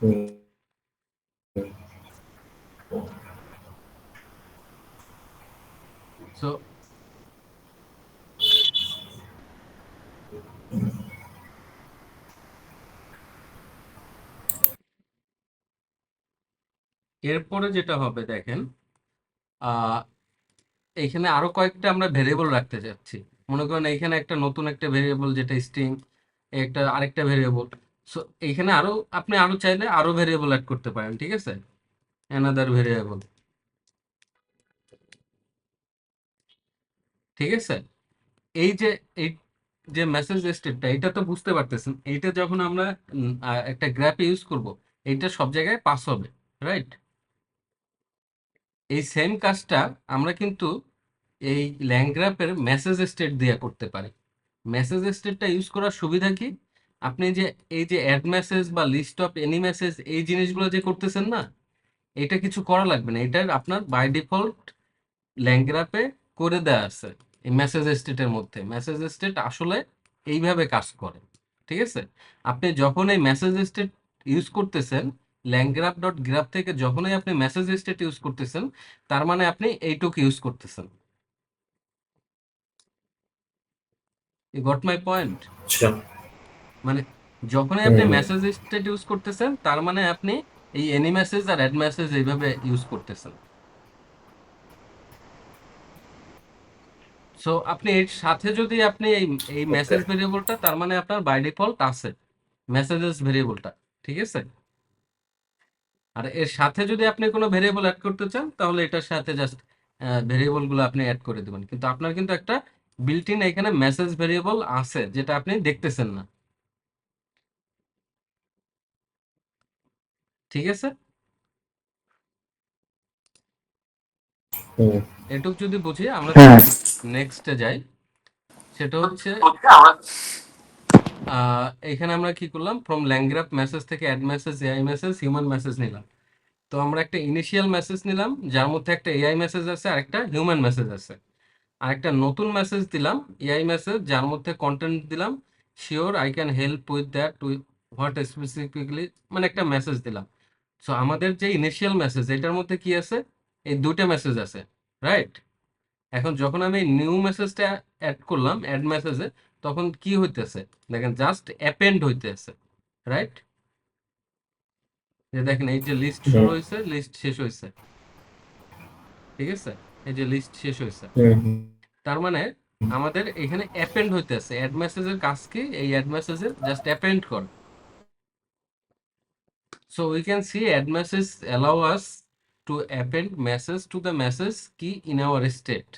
হুম। সো এরপরে যেটা হবে দেখেন, আহ এইখানে আরো কয়েকটা আমরা ভেরিয়েবল রাখতে যাচ্ছি। মনে করেন এইখানে একটা নতুন একটা ভেরিয়েবল যেটা স্ট্রিং, একটা আরেকটা ভেরিয়েবল। সো এইখানে আরো আপনি আরো চাইলে আরো ভেরিয়েবল অ্যাড করতে পারেন। ঠিক আছে, অ্যানাদার ভেরিয়েবল। ঠিক আছে, এই যে এই যে মেসেজ স্টেটটা, এটা তো বুঝতে পারতেছেন, এইটা যখন আমরা একটা গ্রাফে ইউজ করব, এইটা সব জায়গায় পাস হবে, রাইট? এই সেম কাজটা আমরা কিন্তু এই ল্যাংগ্রাফের মেসেজ স্টেট দিয়ে করতে পারি। মেসেজ স্টেটটা ইউজ করার সুবিধা কি, আপনি যে এই যে অ্যাড মেসেজ বা লিস্ট অফ এনি মেসেজ এই জিনিসগুলো যে করতেছেন না, এটা কিছু করা লাগবে না, এটা আপনার বাই ডিফল্ট ল্যাংগ্রাফে করে দেওয়া আছে। এই মেসেজ স্টেটের মধ্যে মেসেজ স্টেট আসলে এইভাবে কাজ করে। ঠিক আছে, আপনি যখন এই মেসেজ স্টেট ইউজ করতেছেন, ল্যাংগ্রাফ ডট গ্রাফ থেকে যখনই আপনি মেসেজ স্টেট ইউজ করতেছেন, তার মানে আপনি এইটুকু ইউজ করতেছেন। You got my point? আচ্ছা। মানে যখনই আপনি হুম মেসেজ স্টেট ইউজ করতেছেন, তার মানে আপনি এই এনি মেসেজ আর অ্যাড মেসেজ এইভাবে ইউজ করতেছেন। সো আপনি এর সাথে যদি আপনি এই এই ওকে। মেসেজ ভেরিয়েবলটা, তার মানে আপনার বাই ডিফল্ট আছে মেসেজেস ভেরিয়েবলটা, ঠিক আছে? আর এর সাথে যদি আপনি কোনো ভেরিয়েবল অ্যাড করতে চান, তাহলে এটার সাথে জাস্ট ভেরিয়েবল গুলো আপনি অ্যাড করে দেবেন। কিন্তু আপনার কিন্তু একটা বিল্ট ইন এখানে মেসেজ ভেরিয়েবল আছে, যেটা আপনি দেখতেছেন না, ঠিক আছে? হুম। এটুক যদি বুঝি, আমরা হ্যাঁ নেক্সটে যাই। সেটা হচ্ছে এখানে আমরা কি করলাম, ফ্রম ল্যাংগ্রাফ মেসেজ থেকে add message, AI message, human message নিলাম। তো আমরা একটা ইনিশিয়াল মেসেজ নিলাম, যার মধ্যে একটা এআই মেসেজ আছে আর একটা হিউম্যান মেসেজ আছে। আর একটা নতুন মেসেজ দিলাম, এআই মেসেজ, যার মধ্যে কন্টেন্ট দিলাম sure I can help with that, with what specifically, মানে একটা মেসেজ দিলাম। সো আমাদের যে ইনিশিয়াল মেসেজ, এটার মধ্যে কি আছে, এই দুটো মেসেজ আছে, রাইট? এখন যখন আমি নিউ মেসেজটা অ্যাড করলাম অ্যাড মেসেজে, তখন কি হইতেছে দেখেন, জাস্ট অ্যাপেন্ড হইতেছে, রাইট? যে দেখেন এই যে লিস্ট শুরু হুম। হয়েছে, লিস্ট শেষ হয়েছে, ঠিক আছে? এই যে লিস্ট শেষ হয়েছে, হুম। তার মানে আমাদের এখানে অ্যাপেন্ড হইতেছে। অ্যাড মেসেজের কাজ কি, এই অ্যাড মেসেজের জাস্ট অ্যাপেন্ড কর। So we can see add message allow us to append message to the message key in our state.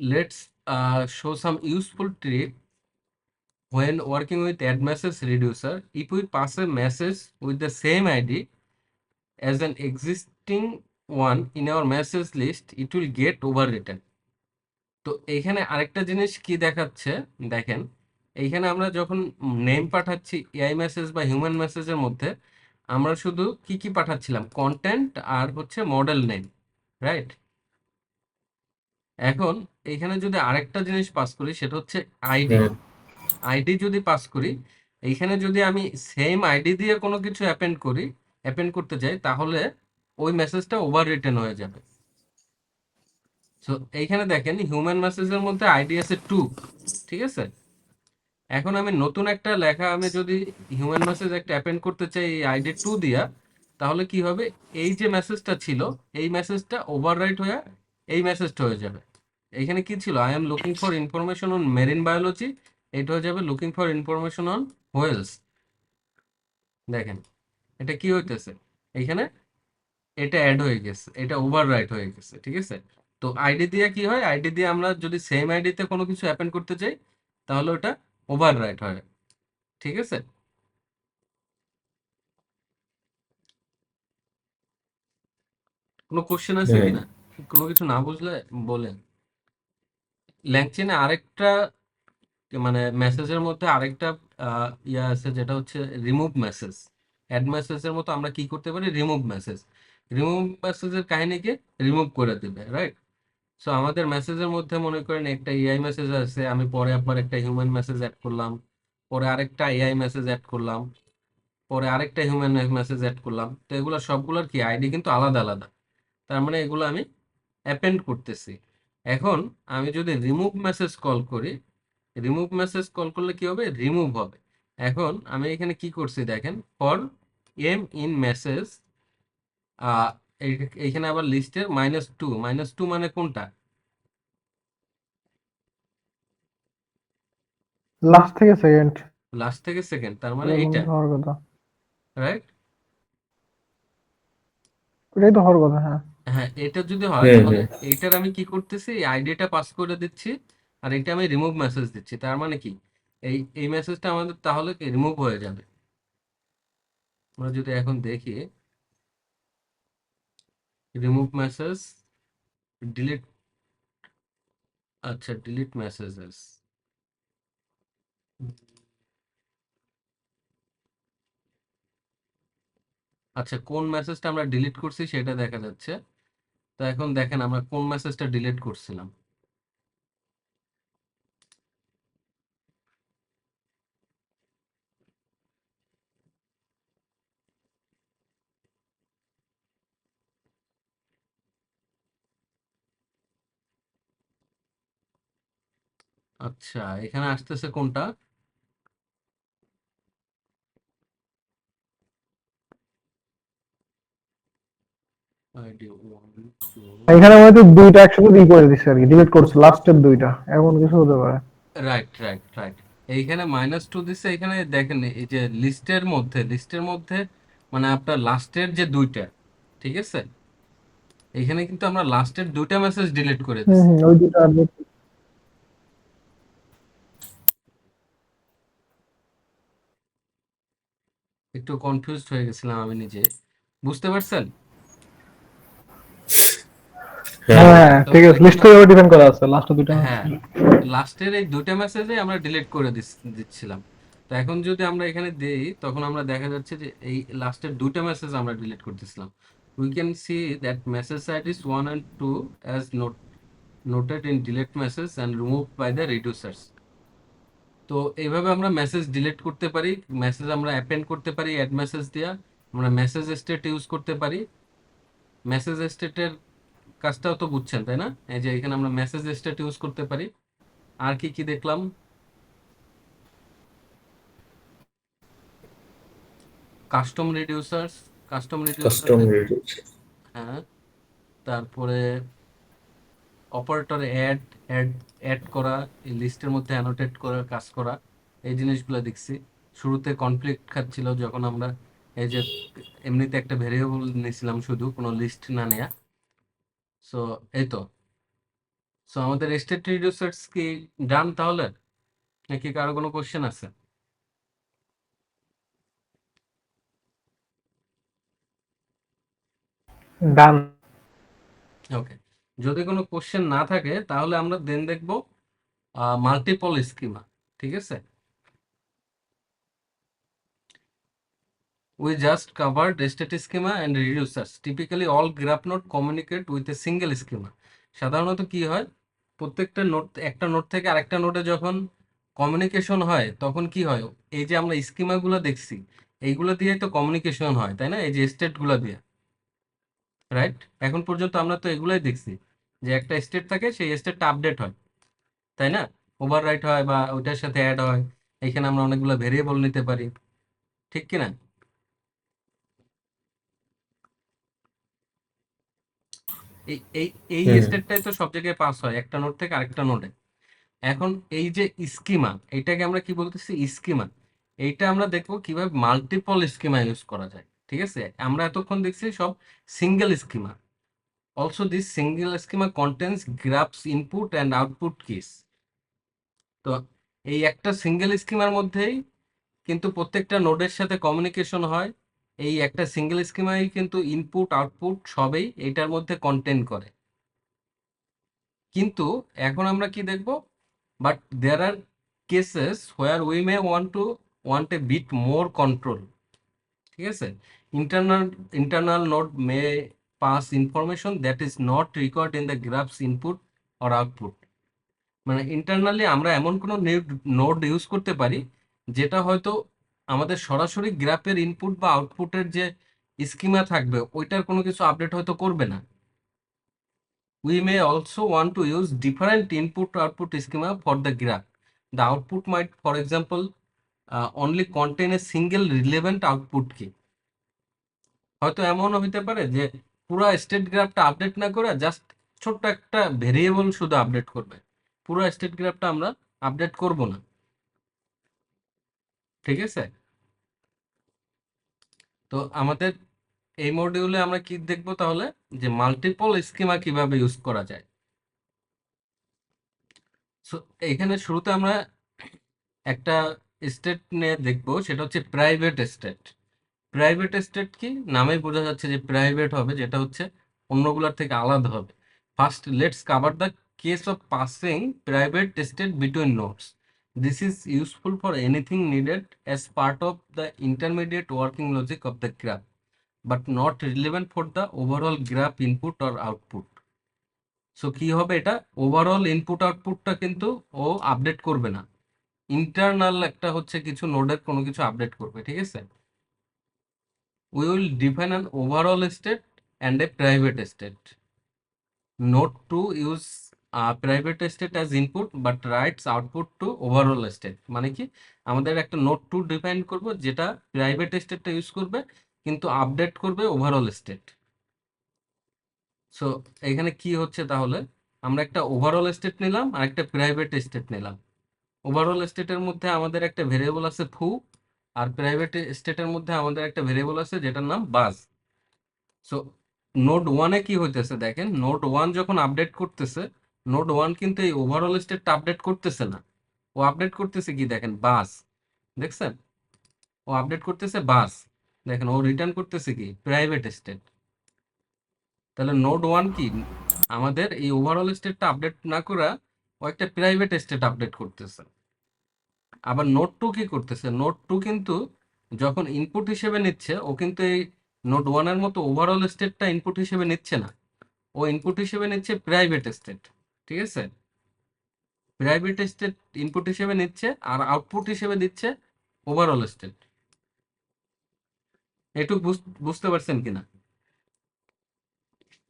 Let's show some useful trick when working with add message reducer. If we pass a message with the same id as an existing one in our message list, it will get overwritten. তো এইখানে আরেকটা জিনিস কি দেখাচ্ছে দেখেন, এইখানে আমরা যখন নেম পাঠাচ্ছি এআই মেসেজ বা হিউম্যান মেসেজের মধ্যে, আমরা শুধু কি কি পাঠাচ্ছিলাম, কন্টেন্ট আর হচ্ছে মডেল নেম, রাইট? এখন এইখানে যদি আরেকটা জিনিস পাস করি, সেটা হচ্ছে আইডি। হুম। আইডি যদি পাস করি, এইখানে যদি আমি সেম আইডি দিয়ে কোনো কিছু অ্যাপেন্ড করি, অ্যাপেন্ড করতে চাই, তাহলে ওই মেসেজটা ওভার রিটেন হয়ে যাবে। সো এইখানে দেখেন হিউম্যান মেসেজের মধ্যে আইডি আছে 2, ঠিক আছে? এখন আমি নতুন একটা লেখা, আমি যদি হিউম্যান মেসেজ একটা অ্যাপেন্ড করতে চাই এই আইডি 2 দিয়া, তাহলে কি হবে, এই যে মেসেজটা ছিল, এই মেসেজটা ওভাররাইট হয়ে এই মেসেজটা হয়ে যাবে। এখানে কি ছিল, I am looking for information on marine biology, এটা হয়ে যাবে looking for information on whales. দেখেন এটা কি হইতেছে, এখানে এটা অ্যাড হয়ে গেছে, এটা ওভাররাইট হয়ে গেছে, ঠিক আছে? তো আইডি দিয়ে কি হয়, আইডি দিয়ে আমরা যদি সেম আইডিতে কোনো কিছু অ্যাপেন্ড করতে চাই, তাহলে ওটা ওভাররাইট হয়, ঠিক আছে? কোনো কোশ্চেন আছে হুম। কিনা? কোনো কিছু না বুঝলে বলেন। ল্যাংচেনে আরেকটা মানে মেসেজের মধ্যে আরেকটা ইয়া আছে, যেটা হচ্ছে রিমুভ মেসেজ। অ্যাড মেসেজের মতো আমরা কি করতে পারি, রিমুভ মেসেজ। রিমুভ মেসেজের কাহিনীকে রিমুভ করে দিবে, রাইট? সো আমাদের মেসেজের মধ্যে মনে করেন একটা এআই মেসেজ আছে, আমি পরে আবার একটা হিউম্যান মেসেজ অ্যাড করলাম, পরে আরেকটা এআই মেসেজ অ্যাড করলাম, পরে আরেকটা হিউম্যান মেসেজ অ্যাড করলাম। তো এগুলো সবগুলোর কি আইডি কিন্তু আলাদা আলাদা, তার মানে এগুলো আমি অ্যাপেন্ড করতেছি। এখন আমি যদি রিমুভ মেসেজ কল করি, রিমুভ মেসেজ কল করলে কি হবে, রিমুভ হবে। এখন আমি এখানে কি করছি দেখেন, ফর এম ইন মেসেজ, এইখানে আবার লিস্টের -2, -2 মানে কোনটা, লাস্ট থেকে সেকেন্ড, লাস্ট থেকে সেকেন্ড, তার মানে এরকম এইটা, তো হওয়ার কথা। রাইট? এটাই তো হওয়ার কথা, হ্যাঁ। হ্যাঁ, এটা যদি হয় হুম। তাহলে হুম। এইটার আমি কি করতেছি, এই আইডিটা পাস করে দিচ্ছি, আর এটা আমি রিমুভ মেসেজ দিচ্ছি। তার মানে কি, এই মেসেজটা আমাদের তাহলে রিমুভ হয়ে যাবে। আমরা যদি এখন দেখি রিমুভ মেসেজ, ডিলিট, আচ্ছা ডিলিট মেসেজেস, আচ্ছা কোন মেসেজটা আমরা ডিলিট করছি সেটা দেখা যাচ্ছে। তো এখন দেখেন আমরা কোন মেসেজটা ডিলিট করছিলাম। আচ্ছা এখানে আসতেছে কোনটা, আইডি 1 2 এখানে হয়তো দুইটা একসাথে করে দিচ্ছে আর কি, ডিলিট করছে লাস্টের দুইটা, এমন কিছু হতে পারে। Right right right. এইখানে -2 দিচ্ছে। এখানে দেখেন এই যে লিস্টের মধ্যে মানে আপনার লাস্টের যে দুইটা, ঠিক আছে, এখানে কিন্তু আমরা লাস্টের দুইটা মেসেজ ডিলিট করে দিচ্ছি। ওই দুইটা আপডেট। একটু কনফিউজড হয়ে গেছিলাম আমি নিজে, বুঝতে পারছেন? হ্যাঁ হ্যাঁ তো ঠিক আছে, লিস্ট থেকে ডিফাইন করা আছে লাস্ট দুইটা। হ্যাঁ, লাস্টের এই দুইটা মেসেজে আমরা ডিলিট করে দিচ্ছিলাম। তো এখন যদি আমরা এখানে দেই, তখন আমরা দেখা যাচ্ছে যে এই লাস্টের দুইটা মেসেজ আমরা ডিলিট করতেছিলাম। We can see that message IDs 1 and 2 as noted in delete message and removed by the reducers. তো এইভাবে আমরা মেসেজ ডিলিট করতে পারি, মেসেজ আমরা অ্যাপেন্ড করতে পারি অ্যাড মেসেজ দিয়া, আমরা মেসেজ স্টেট ইউজ করতে পারি। মেসেজ স্টেটের কাজটাও তো বুঝছেন তাই না? এই যে এখানে আমরা মেসেজ স্টেট ইউজ করতে পারি। আর কি কি দেখলাম? Custom reducers, custom reduce. হ্যাঁ। তারপরে অপারেটর অ্যাড অ্যাড অ্যাড করা, এই লিস্টের মধ্যে অ্যানোটেট করার কাজ করা, এই জিনিসগুলো দেখছি। শুরুতে কনফ্লিক্ট খাচ্ছিল যখন আমরা এই যে এমনিতে একটা ভেরিয়েবল নিয়েছিলাম শুধু, কোনো লিস্ট না নেয়া। সো এই তো। সো আমাদের স্টেট রিডিউসার্স কি ডান তাহলে, নাকি কারো কোনো কোশ্চেন আছে? ডান। ওকে, যদি কোনো কোশ্চেন না থাকে তাহলে আমরা দেন দেখব মাল্টিপল স্কিমা। ঠিক আছে, we just covered state schema and reducers. Typically all graph node communicate with a single schema. সাধারণত কি হয়, প্রত্যেকটা নোড, একটা নোড থেকে আরেকটা নোডে যখন কমিউনিকেশন হয় তখন কি হয়, এই যে আমরা স্কিমাগুলো দেখছি এইগুলো দিয়ে তো কমিউনিকেশন হয় তাই না, এই যে স্টেটগুলো দিয়ে, রাইট? এখন পর্যন্ত আমরা তো এগুলাই দেখছি যে একটা স্টেট থাকে, সেই স্টেটটা আপডেট হয় তাই না, ওভাররাইট হয় বা ওইটার সাথে অ্যাড হয়। এখানে আমরা অনেকগুলো ভেরিয়েবল নিতে পারি, ঠিক কিনা? এই এই এই হুম স্টেটটাই তো সব জায়গায় পাস হয় একটা নোড থেকে আরেকটা নোডে। এখন এই যে স্কিমা, এটাকে আমরা কি বলতেছি, স্কিমা। এইটা আমরা দেখবো কিভাবে মাল্টিপল স্কিমা ইউজ করা যায়। ঠিক আছে, আমরা এতক্ষণ দেখছি সব single schema. Also this single schema contains graphs input and output keys. তো এই একটা সিঙ্গেল স্কিমার মধ্যেই কিন্তু প্রত্যেকটা নোডের সাথে কমিউনিকেশন হয়। এই একটা সিঙ্গেল স্কিমাই কিন্তু ইনপুট আউটপুট সবই এটার মধ্যে কন্টেন্ট করে। কিন্তু এখন আমরা কি দেখব, but there are cases where we may want a bit more control. ঠিক আছে, internal internal node may pass information that is not record in the graphs input or output. মানে ইন্টারনালি আমরা এমন কোনো নোড ইউজ করতে পারি যেটা হয়তো আমাদের সরাসরি গ্রাফের ইনপুট বা আউটপুটের যে স্কিমা থাকবে ওইটার কোনো কিছু আপডেট হয়তো করবে না। We may also want to use different input-output schema for the graph. The output might, for example, only contain a single relevant output key. হয়তো এমনও হইতে পারে যে পুরো স্টেট গ্রাফটা আপডেট না করে জাস্ট ছোট্ট একটা ভেরিয়েবল শুধু আপডেট করবে, পুরো স্টেট গ্রাফটা আমরা আপডেট করব না। ঠিক আছে, তো আমাদের এই মডিউলে আমরা কি দেখবো তাহলে, যে মাল্টিপল স্কিমা কিভাবে ইউজ করা যায়। সো এখানে শুরুতে আমরা একটা স্টেট নিয়ে দেখবো, সেটা হচ্ছে প্রাইভেট স্টেট। প্রাইভেট স্টেট কি, নামেই বোঝা যাচ্ছে যে প্রাইভেট হবে, যেটা হচ্ছে অন্যগুলোর থেকে আলাদা হবে। First let's cover the case of passing private state between nodes. This is useful for anything needed as part of the intermediate working logic of the graph, but not relevant for the overall graph input or output. So কি হবে, এটা overall input আউটপুটটা কিন্তু ও update করবে না, internal একটা হচ্ছে কিছু নোডের কোনো কিছু আপডেট করবে। ঠিক আছে, we will define an overall state and a private state. Node 2 use private state as input but writes output to overall state. মানে কি, আমাদের একটা নোড 2 ডিফাইন করব যেটা প্রাইভেট স্টেটটা ইউজ করবে কিন্তু আপডেট করবে ওভারঅল স্টেট। সো এখানে কি হচ্ছে তাহলে, আমরা একটা ওভারঅল স্টেট নিলাম আর একটা প্রাইভেট স্টেট নিলাম। ওভারঅল স্টেটের মধ্যে আমাদের একটা ভেরিয়েবল আছে ফু, আর প্রাইভেট স্টেটের মধ্যে আমাদের একটা ভেরিয়েবল আছে যেটার নাম বাজ। সো নোড ওয়ানে কি হইতেছে দেখেন, নোড ওয়ান যখন আপডেট করতেছে, নোড ওয়ান কিন্তু এই ওভারঅল স্টেটটা আপডেট করতেছে না, ও আপডেট করতেছে কি দেখেন, বাস। দেখছেন, ও আপডেট করতেছে বাস। দেখেন ও রিটার্ন করতেছে কি, প্রাইভেট স্টেট। তাহলে নোড ওয়ান কি আমাদের এই ওভারঅল স্টেটটা আপডেট না করা, ও একটা প্রাইভেট স্টেট আপডেট করতেছে। আবার নোড টু কি করতেছে, নোড টু কিন্তু যখন ইনপুট হিসেবে নিচ্ছে, ও কিন্তু এই নোড ওয়ানের মতো ওভারঅল স্টেটটা ইনপুট হিসেবে নিচ্ছে না, ও ইনপুট হিসেবে নিচ্ছে প্রাইভেট স্টেট। ঠিক আছে, প্রাইভেট স্টেট ইনপুট হিসেবে নিচ্ছে আর আউটপুট হিসেবে দিচ্ছে ওভারঅল স্টেট। এটুকু বুঝতে পারছেন কিনা,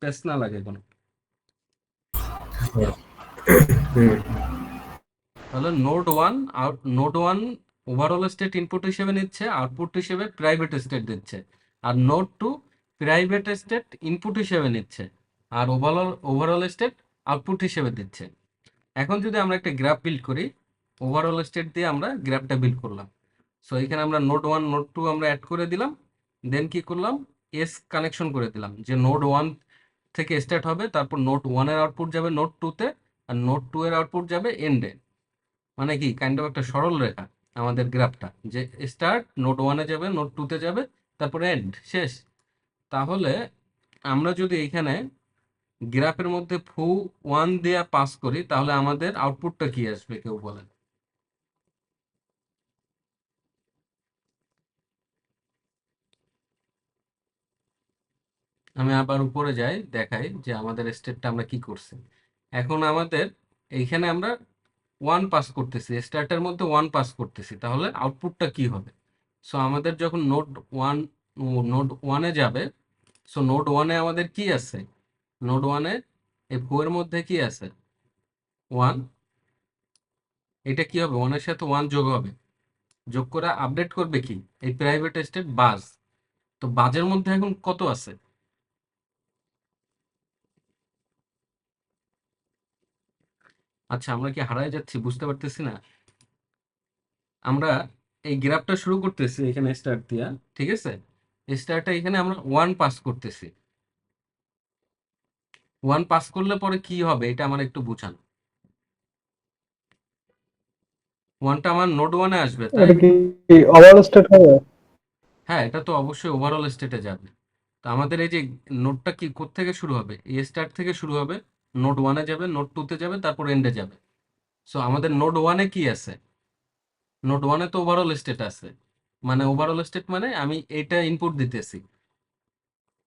পেস না লাগে কোনো? হুম। তাহলে node one overall state input হিসেবে নিচ্ছে, আউটপুট হিসেবে প্রাইভেট স্টেট দিচ্ছে। আর node two private state input হিসেবে নিচ্ছে আর ওভারঅল স্টেট আউটপুট হিসেবে দিচ্ছে। এখন যদি আমরা একটা গ্রাফ বিল্ড করি, ওভারঅল স্টেট দিয়ে আমরা গ্রাফটা বিল্ড করলাম। সো এখানে আমরা নোড ওয়ান নোড টু আমরা অ্যাড করে দিলাম, দেন কি করলাম, এস কানেকশন করে দিলাম যে নোড ওয়ান থেকে স্টার্ট হবে, তারপর নোড ওয়ানের আউটপুট যাবে নোড টুতে, আর নোড টু এর আউটপুট যাবে এন্ডে। মানে কি কাইন্ড অফ একটা সরল রেখা আমাদের গ্রাফটা, যে স্টার্ট নোড ওয়ানে যাবে, নোড টুতে যাবে, তারপরে এন্ড, শেষ। তাহলে আমরা যদি এখানে গ্রাফের মধ্যে ফু ওয়ান দিয়ে পাস করি, তাহলে আমাদের আউটপুটটা কি আসবে কেউ বলেন? আমি আবার উপরে যাই, দেখাই যে আমাদের স্টেটটা আমরা কি করছি। এখন আমাদের এইখানে আমরা ওয়ান পাস করতেছি, স্টার্টের মধ্যে ওয়ান পাস করতেছি, তাহলে আউটপুটটা কি হবে? সো আমাদের যখন নোড ওয়ানে যাবে, সো নোড ওয়ানে আমাদের কি আছে, নোড ওয়ানে এই ফোর এর মধ্যে কি আছে, ওয়ান। এটা কি হবে, ওয়ানের সাথে ওয়ান যোগ হবে, যোগ করে আপডেট করবে কি, এই প্রাইভেট স্টেট বাজ। তো বাজের মধ্যে এখন কত আছে? আচ্ছা, আমরা কি হারায় যাচ্ছি, বুঝতে পারতেছি না। আমরা এই গ্রাফটা শুরু করতেছি এখানে স্টার্ট দিয়া, ঠিক আছে, স্টার্টটা এখানে আমরা ওয়ান পাস করতেছি। ওয়ান পাস করলে পরে কি হবে এটা আমার একটু বুঝান। ওয়ানটা আমার নোড ওয়ানে আসবে, তাই? এটা কি ওভারঅল স্টেট হবে? হ্যাঁ, এটা তো অবশ্যই ওভারঅল স্টেটে যাবে। তো আমাদের এই যে নোডটা কি কোত্থেকে শুরু হবে, এই স্টার্ট থেকে শুরু হবে, নোড ওয়ানে যাবে, নোড টুতে যাবে, তারপর এন্ডে যাবে। সো আমাদের নোড ওয়ানে কি আছে, নোড ওয়ানে তো ওভারঅল স্টেট আছে। মানে ওভারঅল স্টেট মানে আমি এইটা ইনপুট দিতেছি,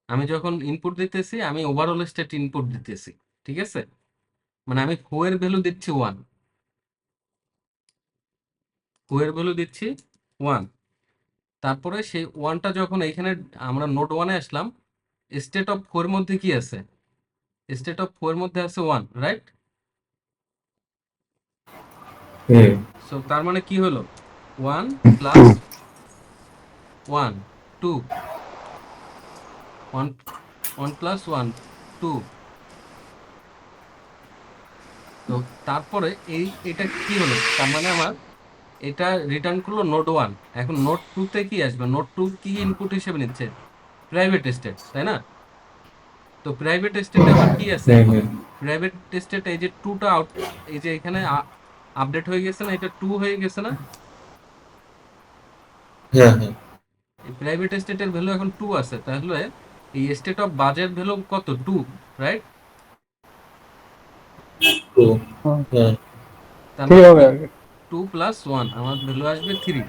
আমি যখন ইনপুট দিতেছি আমি ওভারঅল স্টেট ইনপুট দিতেছি, ঠিক আছে। মানে আমি ফো এর ভ্যালু দিচ্ছি ওয়ান, ফো এর ভ্যালু দিচ্ছি ওয়ান। তারপরে সেই ওয়ানটা যখন এইখানে আমরা নোড ওয়ানে আসলাম, স্টেট অফ ফোর মধ্যে কি আছে, স্টেট অফ ফোর মধ্যে আছে ওয়ান, রাইট? হুম। সো তার মানে কি হলো, one plus one, two, one, one plus one, two. তো তারপরে এটা কি হলো, তার মানে আমার এটা রিটার্ন করলো নোড ওয়ান। এখন নোড টুতে কি আসবে, নোড টু কি ইনপুট হিসেবে নিচ্ছে, প্রাইভেট স্টেট, তাই না? তো প্রাইভেট স্টেটে আবার কি আছে, হুম। এখন হুম। প্রাইভেট স্টেট এই যে টুটা আউট, এই যে এখানে আপডেট হয়ে গেছে না, এটা টু হয়ে গেছে না, হ্যাঁ, হ্যাঁ। এই প্রাইভেট স্টেটের ভ্যালু এখন টু আছে, তাহলে এই স্টেট অফ বাজেট ভ্যালু কত, টু, রাইট? তো হুম, হ্যাঁ। তার ঠিক মানে হবে কি, আর কি। টু প্লাস ওয়ান আমার ভ্যালু আসবে থ্রি।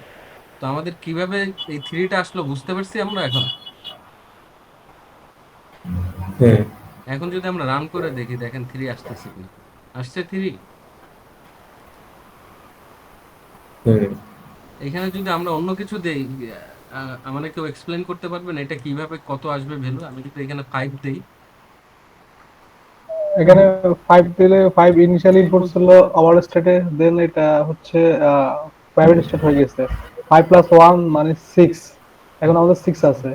তো আমাদের কিভাবে এই থ্রিটা আসলো বুঝতে পারছি আমরা এখন। হুম। এখন যদি আমরা রান করে দেখি, দেখেন থ্রি আসতেছে কিনা, আসছে থ্রি। হুম। এখানে যদি আমরা অন্য কিছু দেই, আমাদের কেউ এক্সপ্লেন করতে পারবেন এটা কিভাবে কত আসবে ভ্যালু? আমি যদি এখানে ফাইভ দেই, এখানে 5 দিলে 5 ইনিশিয়াল ইনপুট ছিল ওভারঅল স্টেটে, দেন এটা হচ্ছে প্রাইভেট স্টেট হয়ে গেছে। 5 প্লাস 1 মানে 6, এখন আমাদের 6 আছে।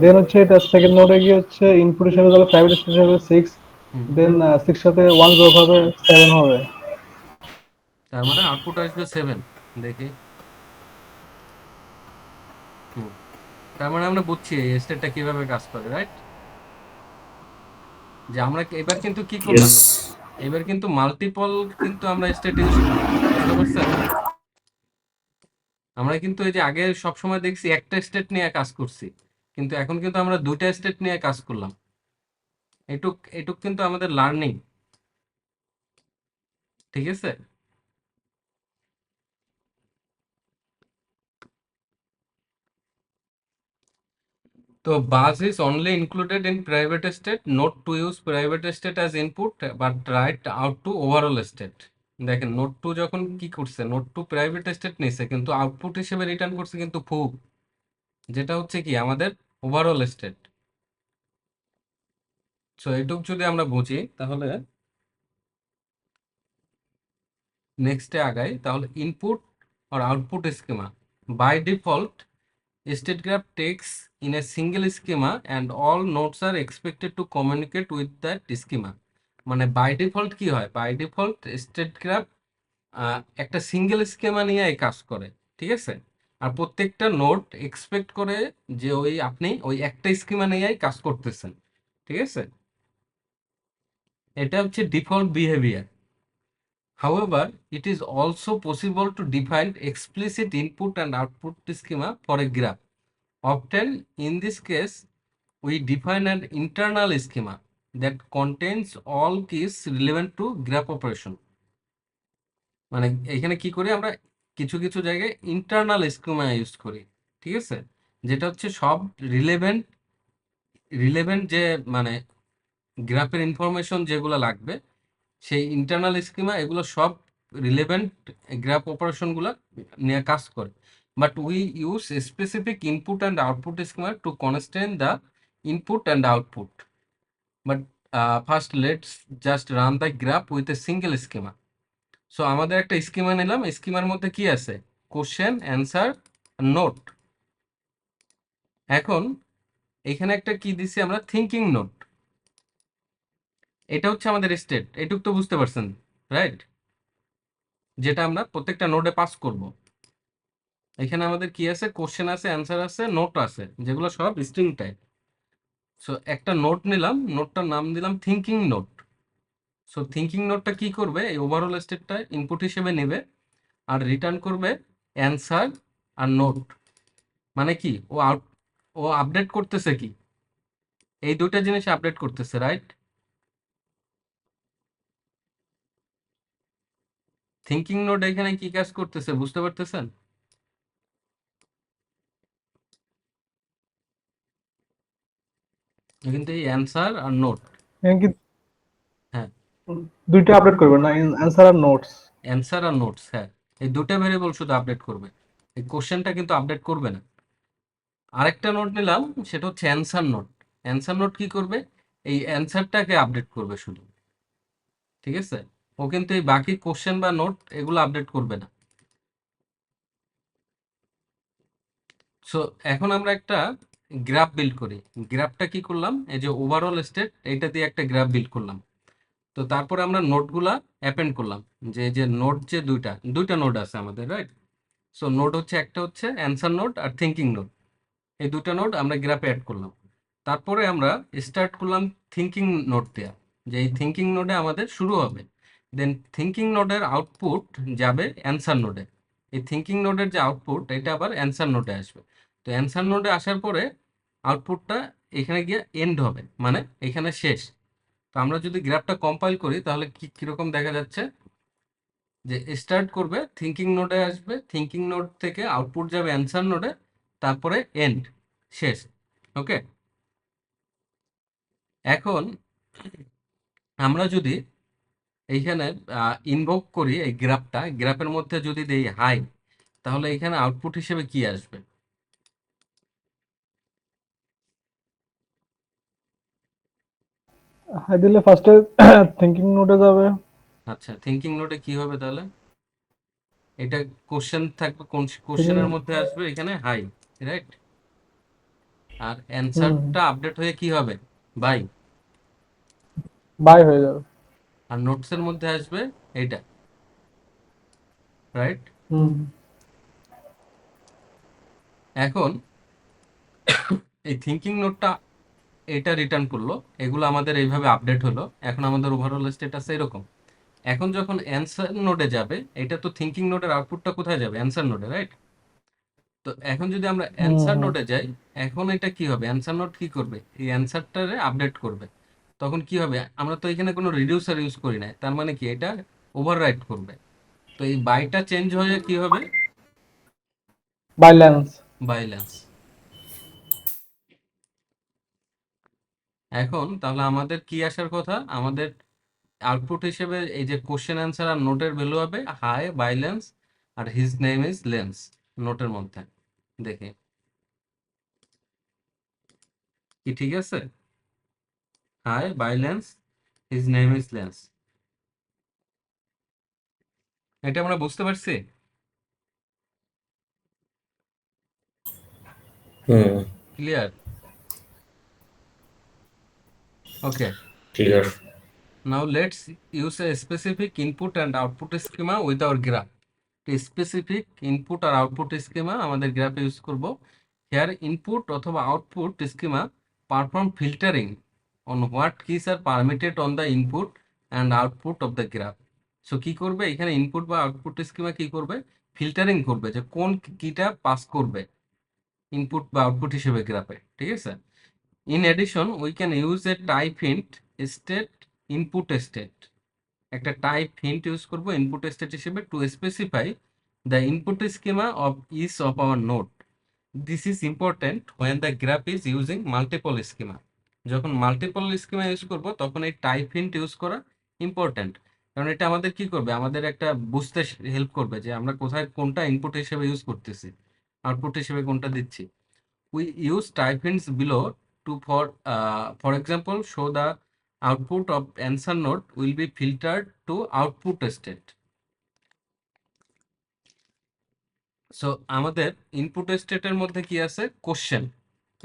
দেন হচ্ছে এটা সেকেন্ড নোডে গিয়ে হচ্ছে ইনপুট হিসেবে তাহলে প্রাইভেট স্টেট হিসেবে 6, হুম, দেন 6 সাথে 1 যোগ হবে 7 হবে। তার মানে আউটপুট আসবে 7। দেখি। হুম, তার মানে আমরা বুঝছি এই স্টেটটা কিভাবে কাজ করে, রাইট? যে আমরা এবার কিন্তু কি করলাম, ইয়েস। এবার কিন্তু মাল্টিপল কিন্তু আমরা স্টেট ইউজ করলাম, বুঝতে পারছেন? আমরা কিন্তু এই যে আগে সবসময় দেখছি একটা স্টেট নিয়ে কাজ করছি, কিন্তু এখন কিন্তু আমরা দুইটা স্টেট নিয়ে কাজ করলাম। এটুক এটুক কিন্তু আমাদের লার্নিং, ঠিক আছে? তো bus is only included in private state, not to use private state as input, but write out to overall state. দেখেন নোট টু যখন কি করছে, নোট টু প্রাইভেট স্টেট নিছে কিন্তু আউটপুট হিসেবে রিটার্ন করছে কিন্তু ফুল, যেটা হচ্ছে কি আমাদের ওভারঅল স্টেট। সো এটুক যদি আমরা বুঝি তাহলে নেক্সটে আগাই, তাহলে ইনপুট আর output schema by default state graph takes in a single schema and all nodes are expected to communicate with that schema. মানে বাই ডিফল্ট কি হয়, বাই ডিফল্ট স্টেট গ্রাফ একটা সিঙ্গেল স্কিমা নিয়ে এই কাজ করে, ঠিক আছে? আর প্রত্যেকটা নোড এক্সপেক্ট করে যে আপনি ওই একটা স্কিমা নিয়েই কাজ করতেছেন, ঠিক আছে? এটা হচ্ছে default behaviour. However, it is also possible to define explicit input and output schema for a graph. Often, in this case, we define an internal schema that contains all keys relevant to graph operation. মানে এখানে কি করি আমরা, কিছু কিছু জায়গায় internal schema use করি, ঠিক আছে? যেটা হচ্ছে সব রিলেভেন্ট রিলেভেন্ট যে মানে গ্রাফের ইনফরমেশন যেগুলো লাগবে সেই ইন্টারনাল স্কিমা এগুলো সব রিলেভেন্ট গ্রাফ অপারেশনগুলো নিয়ে কাজ করে। But we use specific input and output schema to constrain the input and output. But first let's just run the graph with a single schema. So আমাদের একটা স্কিমা নিলাম, schema মধ্যে কি আছে, কোশ্চেন, অ্যান্সার, নোট। এখন এখানে একটা কি দিছি আমরা, থিঙ্কিং নোট। এটা হচ্ছে আমাদের স্টেট, এটুক তো বুঝতে পারছেন, রাইট? যেটা আমরা প্রত্যেকটা নোডে পাস করব। এখানে আমাদের কি আছে, কোশ্চেন আছে, অ্যান্সার আছে, নোট আছে, যেগুলো সব স্ট্রিং টাইপ। সো একটা নোট নিলাম, নোটটার নাম দিলাম থিঙ্কিং নোট। সো থিঙ্কিং নোটটা কি করবে, এই ওভারঅল স্টেটটা ইনপুট হিসেবে নেবে আর রিটার্ন করবে অ্যান্সার আর নোট। মানে কি, ও আপডেট করতেছে কি, এই দুইটা জিনিস আপডেট করতেছে, রাইট? থিঙ্কিং নোট এখানে কি কাজ করতেছে বুঝতে পারতেছেন? কিন্তু এই অ্যান্সার আর নোট, এখানে কি হ্যাঁ, দুইটা আপডেট করবে না, অ্যান্সার আর নোটস? অ্যান্সার আর নোটস, হ্যাঁ, এই দুটো ভেরিয়েবল শুধু আপডেট করবে, এই কোশ্চেনটা কিন্তু আপডেট করবে না। আরেকটা নোট নিলাম, সেটা হচ্ছে অ্যান্সার নোট। অ্যান্সার নোট কি করবে, এই অ্যান্সারটাকে আপডেট করবে শুধু, ঠিক আছে? ও কিন্তু এই বাকি কোশ্চেন বা নোট এগুলো আপডেট করবে না। সো এখন আমরা একটা গ্রাফ বিল্ড করি। গ্রাফটা কি করলাম, এই যে ওভারঅল স্টেট এইটা দিয়ে একটা গ্রাফ বিল্ড করলাম। তো তারপরে আমরা নোটগুলা অ্যাপেন্ড করলাম, যে নোট যে দুইটা দুইটা নোট আছে আমাদের, রাইট? সো নোট হচ্ছে একটা হচ্ছে answer note are thinking note, এই দুটো নোট আমরা গ্রাফে অ্যাড করলাম। তারপরে আমরা স্টার্ট করলাম থিঙ্কিং নোট দেওয়া, যে এই থিঙ্কিং নোডে আমাদের শুরু হবে, দেন থিঙ্কিং নোডের আউটপুট যাবে অ্যান্সার নোডে। এই থিঙ্কিং নোডের যে আউটপুট এটা আবার অ্যান্সার নোডে আসবে। তো অ্যান্সার নোডে আসার পরে আউটপুটটা এখানে গিয়ে এন্ড হবে, মানে এখানে শেষ। তো আমরা যদি গ্রাফটা কম্পাইল করি তাহলে কিরকম দেখা যাচ্ছে, যে স্টার্ট করবে থিঙ্কিং নোডে আসবে, থিঙ্কিং নোড থেকে আউটপুট যাবে অ্যান্সার নোডে, তারপরে এন্ড, শেষ। ওকে, এখন আমরা যদি এইখানে ইনভোক করি এই গ্রাফটা, গ্রাফের মধ্যে যদি দেই হাই, তাহলে এখানে আউটপুট হিসেবে কি আসবে? হাই দিলে ফার্স্টে থিঙ্কিং নোটে যাবে। আচ্ছা, থিঙ্কিং নোডে কি হবে তাহলে, এটা কোশ্চেন থাকবে, কোন Thinking- কোশ্চেনের মধ্যে আসবে এখানে হাই, রাইট? আর অ্যান্সারটা আপডেট হয়ে কি হবে, বাই। বাই হয়ে যাবে। আর নোটসের মধ্যে আসবে এইটা, রাইট? হুম এখন এই থিঙ্কিং নোটটা এটা রিটার্ন করলো, এগুলো আমাদের এইভাবে আপডেট হলো। এখন আমাদের ওভারঅল স্টেটাস এরকম। এখন যখন অ্যান্সার নোডে যাবে, এটা তো থিঙ্কিং নোডের আউটপুটটা কোথায় যাবে, অ্যান্সার নোডে, রাইট? তো এখন যদি আমরা অ্যান্সার হুম নোডে যাই, এখন এটা কি হবে, অ্যান্সার নোড কি করবে, এই অ্যান্সারটারে আপডেট করবে। তখন কি হবে, আমরা তো এখানে কোনো রিডিউসার ইউজ করি না, তার মানে কি এটা ওভাররাইট করবে। তো এই বাইটা চেঞ্জ হয়ে কি হবে, বাইল্যান্স। বাইল্যান্স। এখন তাহলে আমাদের কি আসার কথা, আমাদের আউটপুট হিসেবে এই যে কোশ্চেন অ্যান্সার আর নোটের ভ্যালু হবে হাই বাইল্যান্স আর হিজ নেম ইজ লেন্স। নোটের মধ্যে দেখে কি ঠিক আছে, হাই বাইল্যান্স হিজ নেম ইজ লেন্স। এটা আমরা বুঝতে পারছি, হুম, ক্লিয়ার? ওকে, ঠিক আছে। now let's use a specific input and output schema with our graph. Specific input আর আউটপুট স্কিমা আমাদের গ্রাফে ইউজ করব। হেয়ার ইনপুট অথবা output schema perform filtering on what keys are permitted on the input and output of the graph. So কি করবে এখানে, input বা output schema কি করবে, ফিল্টারিং করবে যে কোন কিটা পাস করবে ইনপুট বা আউটপুট হিসেবে গ্রাফে, ঠিক আছে? In addition we can use a type hint state input state. একটা টাইপ হিন্ট ইউজ করব ইনপুট স্টেট হিসেবে to specify the input schema of each of our node. This is important when the graph is using multiple schema. যখন multiple schema use করব তখন এই type hint use করা important, কারণ এটা আমাদের কি করবে, আমাদের একটা বুঝতে হেল্প করবে যে আমরা কোথায় কোনটা ইনপুট হিসেবে ইউজ করতেছি, আউটপুট হিসেবে কোনটা দিচ্ছি। We use type hints below to for example show the output of answer node will be filtered to output state. So আমাদের ইনপুট স্টেটের মধ্যে কি আছে, কোশ্চেন।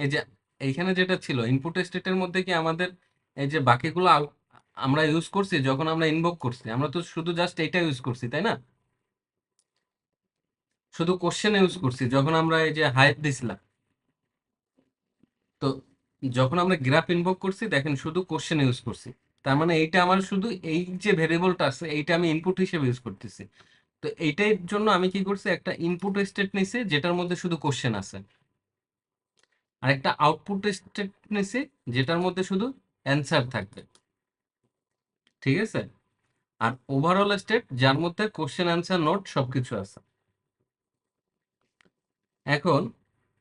এই যে এইখানে যেটা ছিল ইনপুট স্টেটের মধ্যে কি আমাদের এই যে বাকিগুলো আমরা ইউজ করছি যখন আমরা ইনভোক করছি, আমরা তো শুধু জাস্ট এইটা ইউজ করছি, তাই না? শুধু কোশ্চেন ইউজ করছি যখন আমরা এই যে হাইপ দিছিলাম। তো যখন আমরা গ্রাফ ইনভোক করছি দেখেন শুধু কোশ্চেন ইউজ করছি, তার মানে এইটা আমার শুধু এই যে ভেরিয়েবলটা আছে এইটা আমি ইনপুট হিসেবে ইউজ করতেছি। তো এইটার জন্য আমি কি করছি, একটা ইনপুট স্টেট নিছি যেটার মধ্যে শুধু কোশ্চেন আছে, আর একটা আউটপুট স্টেট নিছি যেটার মধ্যে শুধু অ্যান্সার থাকবে, ঠিক আছে? আর ওভারঅল স্টেট যার মধ্যে কোশ্চেন অ্যান্সার নোট সবকিছু আছে। এখন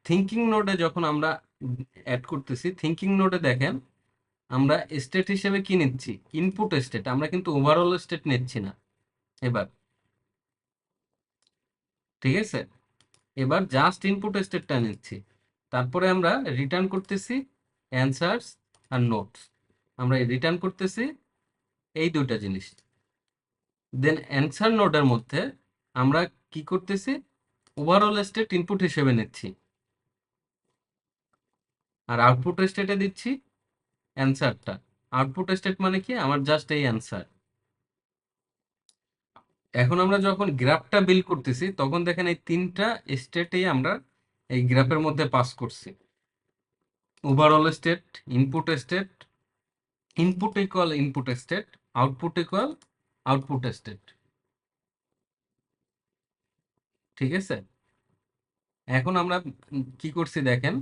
থিঙ্কিং নোডে যখন আমরা অ্যাড করতেছি, থিঙ্কিং নোডে দেখেন আমরা স্টেট হিসেবে কি নিচ্ছি, ইনপুট স্টেট, আমরা কিন্তু ওভারঅল স্টেট নিচ্ছি না এবার, ঠিক আছে? এবার জাস্ট ইনপুট স্টেটটা নিচ্ছি, তারপরে আমরা রিটার্ন করতেছি অ্যান্সার্স আর নোটস। আমরা রিটার্ন করতেছি এই দুইটা জিনিস। দেন অ্যান্সার নোডের মধ্যে আমরা কি করতেছি, ওভারঅল স্টেট ইনপুট হিসেবে নিচ্ছি, আর আউটপুট স্টেটে দিচ্ছি অ্যান্সারটা। আউটপুট স্টেট মানে কি, আমার জাস্ট এই অ্যান্সার। এখন আমরা যখন গ্রাফটা বিল্ড করতেছি তখন দেখেন এই তিনটা স্টেটেই আমরা এই গ্রাফের মধ্যে পাস করছি, overall state, input state, input equal input state, output equal output state, ঠিক আছে? এখন আমরা কি করছি দেখেন,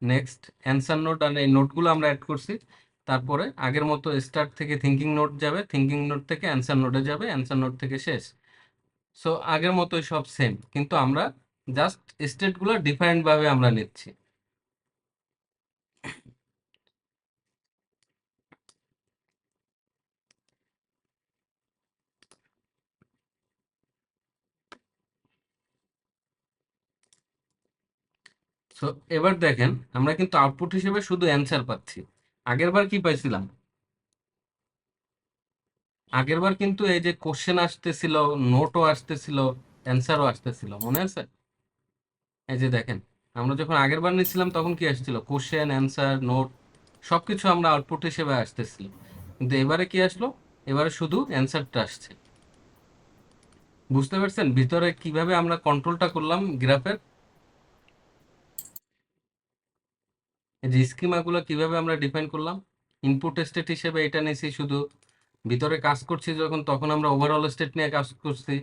নেক্সট অ্যান্সার নোট আর এই নোটগুলো আমরা অ্যাড করছি, তারপরে আগের মতো স্টার্ট থেকে থিঙ্কিং নোট যাবে, থিঙ্কিং নোট থেকে অ্যান্সার নোটে যাবে, অ্যান্সার নোট থেকে শেষ। সো আগের মতোই সব সেম, কিন্তু আমরা জাস্ট স্টেটগুলো ডিফারেন্ট ভাবে আমরা নিচ্ছি। সো এবার দেখেন আমরা কিন্তু আউটপুট হিসেবে শুধু অ্যান্সার পাচ্ছি। আগেরবার কি পাইছিলাম, আগেরবার কিন্তু এই যে কোশ্চেন আসতেছিল, নোটও আসতেছিল, অ্যান্সারও আসতেছিল, মনে আছে? এই যে দেখেন আমরা যখন আগের বার নিচ্ছিলাম তখন কি আসছিল, কোশ্চেন অ্যান্সার নোট সবকিছু আমরা আউটপুট হিসেবে আসতেছিল, কিন্তু এবারে কি আসলো, এবারে শুধু অ্যান্সারটা আসছে। বুঝতে পারছেন ভিতরে কিভাবে আমরা কন্ট্রোলটা করলাম গ্রাফের, এই যে স্কিমাগুলো কিভাবে আমরা ডিফাইন করলাম। ইনপুট স্টেট হিসেবে এটা নিয়েছি শুধু, ভিতরে কাজ করছি যখন তখন আমরা ওভারঅল স্টেট নিয়ে কাজ করছি,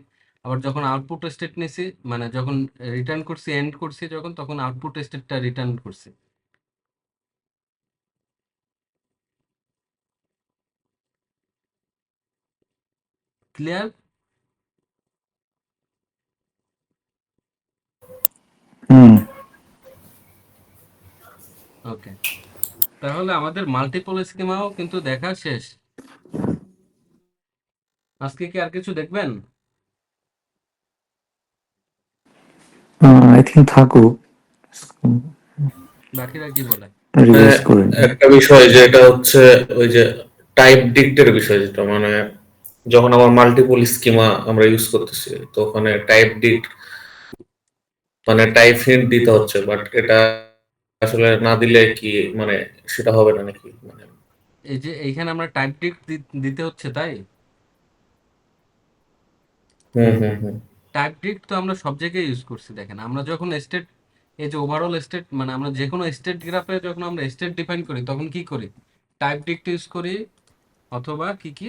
আবার যখন আউটপুট স্টেট নিয়েছি মানে যখন রিটার্ন করছি এন্ড করছি যখন, তখন আউটপুট স্টেটটা রিটার্ন করছি। ক্লিয়ার? হুম। ওকে, তাহলে আমাদের মাল্টিপল স্কিমাও কিন্তু দেখা শেষ। আজকে কি আর কিছু দেখবেন? আই থিঙ্ক থাকুক, বাকিরা কি বলে? রিভাইজ করে নিই। একটা বিষয় যেটা হচ্ছে ওই যে টাইপ ডিক্টের বিষয়, যেটা মানে যখন আমার মাল্টিপল স্কিমা আমরা ইউজ করতেছি তো ওখানে টাইপ ডিক্ট মানে টাইপ হিন্ট দিতে হচ্ছে, বাট এটা আসলে না দিলে কি মানে সেটা হবে না নাকি মানে? এই যে এইখানে আমরা টাইপ দিতে হচ্ছে তাই। হুম হুম হুম। টাইপ ডিক্ট তো আমরা সব জায়গায় ইউজ করছি, দেখেন আমরা যখন স্টেট, এই যে ওভারঅল স্টেট মানে আমরা যে কোনো স্টেট গ্রাফে যখন আমরা স্টেট ডিফাইন করি তখন কি করি, টাইপ ডিক্ট ইউজ করি, অথবা কি কি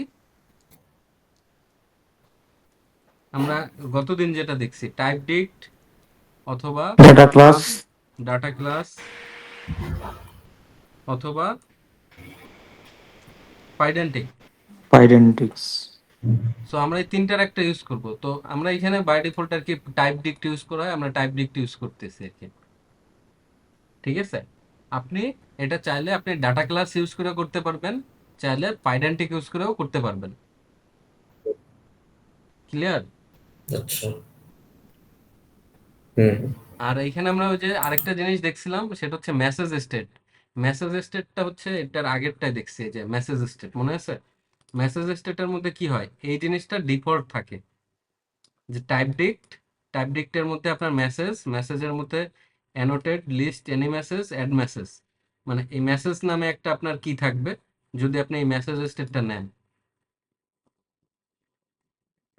আমরা গতদিন যেটা দেখছি টাইপ ডিক্ট, অথবা ডাটা ক্লাস, ডাটা ক্লাস, অথবা পাইডেন্টিক। পাইডেন্টিক্স। সো আমরা এই তিনটার একটা ইউজ করব, তো আমরা এখানে বাই ডিফল্ট আর কি টাইপ ডিক্ট ইউজ করা হয়, আমরা টাইপ ডিক্ট ইউজ করতেছি আর কি। ঠিক আছে, আপনি এটা চাইলে আপনি ডাটা ক্লাস ইউজ করে করতে পারবেন, চাইলে পাইডেন্টিক ইউজ করেও করতে পারবেন। ক্লিয়ার? আচ্ছা। হুম হুম। আর এইখানে আমরা ওই যে আরেকটা জিনিস দেখছিলাম সেটা হচ্ছে মেসেজ স্টেট। মেসেজ স্টেটটা হচ্ছে এটার আগেরটাই দেখছি, এই যে মেসেজ স্টেট মনে আছে। মেসেজ স্টেটের মধ্যে কি হয়, এই জিনিসটা ডিফল্ট থাকে যে টাইপ ডিক্টের মধ্যে আপনার মেসেজের মধ্যে annotated list any message add message, মানে এই মেসেজ নামে একটা আপনার কি থাকবে যদি আপনি এই মেসেজ স্টেটটা নেন।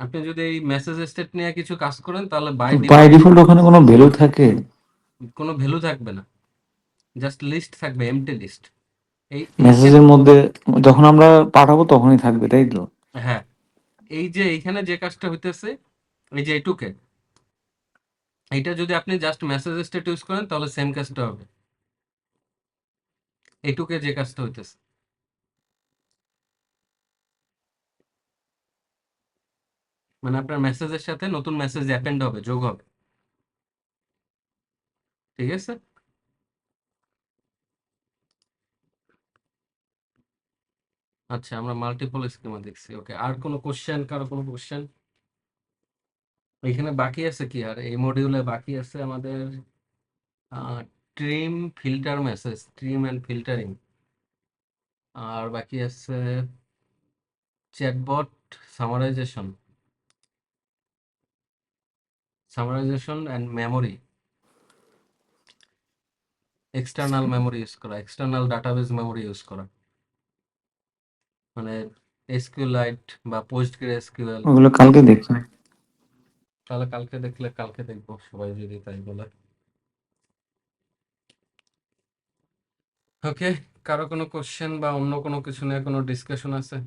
আপনি যদি এই মেসেজ স্টেট নিয়ে কিছু কাজ করেন তাহলে বাই বাই ডিফল্ট ডিফল্ট ওখানে কোনো ভ্যালু থাকে? কোনো ভ্যালু থাকবে না, জাস্ট লিস্ট থাকবে, এমটি লিস্ট। এই মেসেজের মধ্যে যখন আমরা পাঠাবো তখনই থাকবে, তাই তো? হ্যাঁ, এই যে এইখানে যে কাজটা হইতেছে, এই যে এইটুকে, এইটা যদি আপনি জাস্ট মেসেজ স্টেট ইউজ করেন তাহলে সেম কাজটা হবে, এইটুকে যে কাজটা হইতেছে। মানে আপনার মেসেজের সাথে নতুন মেসেজ অ্যাপেন্ড হবে, যোগ হবে। ঠিক আছে, আচ্ছা আমরা মাল্টিপল স্কিমা দেখছি। ওকে, আর কোনো কোশ্চেন, কারো কোনো কোশ্চেন? এখানে বাকি আছে কি, আর এই মডিউলে বাকি আছে আমাদের trim filter message, trim and filtering, আর বাকি আছে chatbot summarization, and memory, external memory use করা, এক্সটার্নাল ডাটাবেস মেমোরি ইউজ করা, মানে এসকিউএলাইট বা পোস্টগ্রেসকিউএল। ওগুলো কালকে দেখি। তাহলে কালকে দেখলে কালকে দেখবো সবাই যদি তাই বলে। ওকে, কারো কোনো কোশ্চেন বা অন্য কোনো কিছু নিয়ে কোনো ডিসকাশন আছে?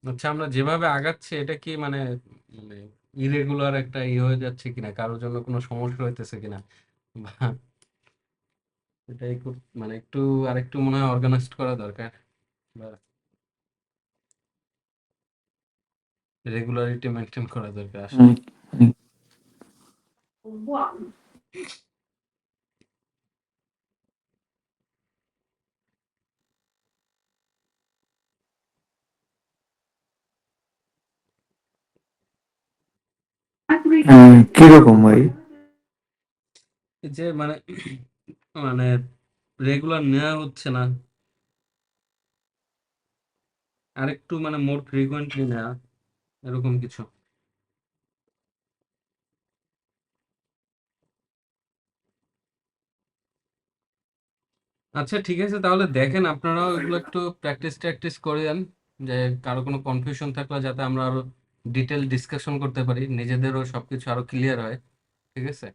আচ্ছা, আমরা যেভাবে আগাচ্ছি এটা কি মানে মানে ইরেগুলার একটা হয়ে যাচ্ছে কিনা, কারোর জন্য কোনো সমস্যা হইতেছে কিনা, বা এটাই মানে একটু আরেকটু মনে হয় অর্গানাইজড করা দরকার, বা রেগুলারিটি মেনটেন করা দরকার আসলে। হুম, হুম। কিরকম ভাই? যে মানে মানে রেগুলার নেওয়া হচ্ছে না, আরেকটু মানে মোর ফ্রিকোয়েন্টলি নেওয়া, এরকম কিছু। আচ্ছা ঠিক আছে, তাহলে দেখেন আপনারাও এগুলো একটু প্র্যাকটিস ট্যাকটিস করেন, যে কারো কোনো কনফিউশন থাকলে যাতে আমরা আরো ডিটেল ডিসকাশন করতে পারি, নিজেদেরও সবকিছু আরো ক্লিয়ার হয়। ঠিক আছে,